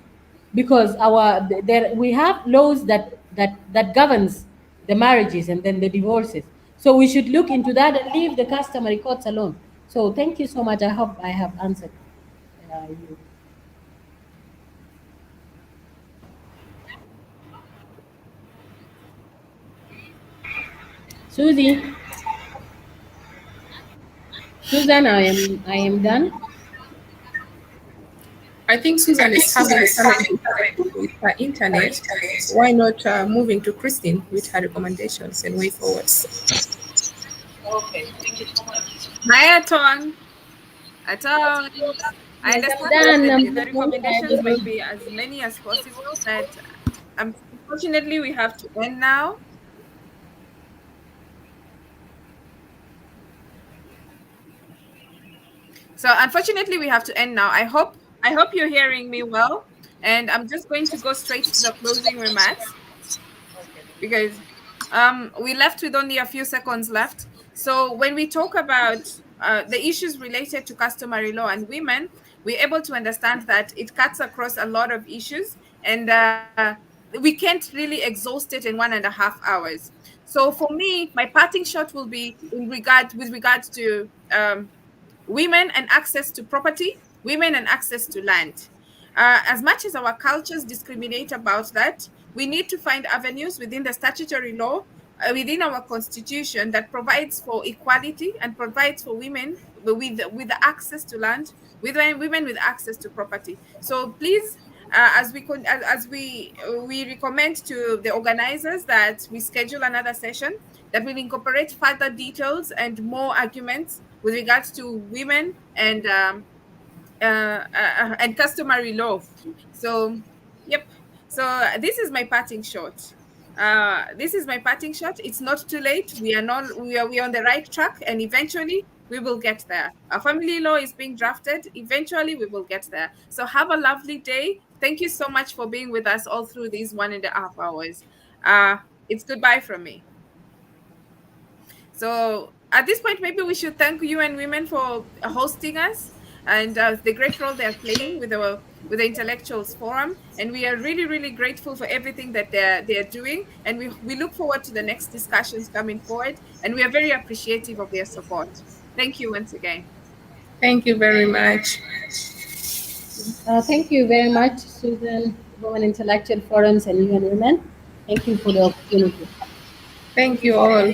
because we have laws that governs the marriages and then the divorces. So we should look into that and leave the customary courts alone. So thank you so much. I hope I have answered you. Susie, Susan, I am done. I think Susan is having a challenge with her internet. Why not moving to Christine with her recommendations and way forwards? Okay, thank you so much. Hi, Aton. Aton. I Yes, understand I'm that done. the recommendations might be as many as possible, but unfortunately, we have to end now. So unfortunately, we have to end now. I hope you're hearing me well, and I'm just going to go straight to the closing remarks because we left with only a few seconds left. So when we talk about the issues related to customary law and women, we're able to understand that it cuts across a lot of issues, and we can't really exhaust it in 1.5 hours. So for me, my parting shot will be with regards to women and access to property, women and access to land. As much as our cultures discriminate about that, we need to find avenues within the statutory law, within our constitution, that provides for equality and provides for women with the access to land, with women with access to property. So please, as we recommend to the organizers that we schedule another session that will incorporate further details and more arguments with regards to women and customary law. So, yep. So this is my parting shot. It's not too late. We are on the right track, and eventually we will get there. Our family law is being drafted. Eventually we will get there. So have a lovely day. Thank you so much for being with us all through these 1.5 hours. It's goodbye from me. So at this point, maybe we should thank UN Women for hosting us, and the great role they're playing with the Intellectuals Forum. And we are really, really grateful for everything that they're doing. And we look forward to the next discussions coming forward. And we are very appreciative of their support. Thank you once again. Thank you very much. Thank you very much, Susan, Women Intellectual Forums and UN Women. Thank you for the opportunity. Thank you all.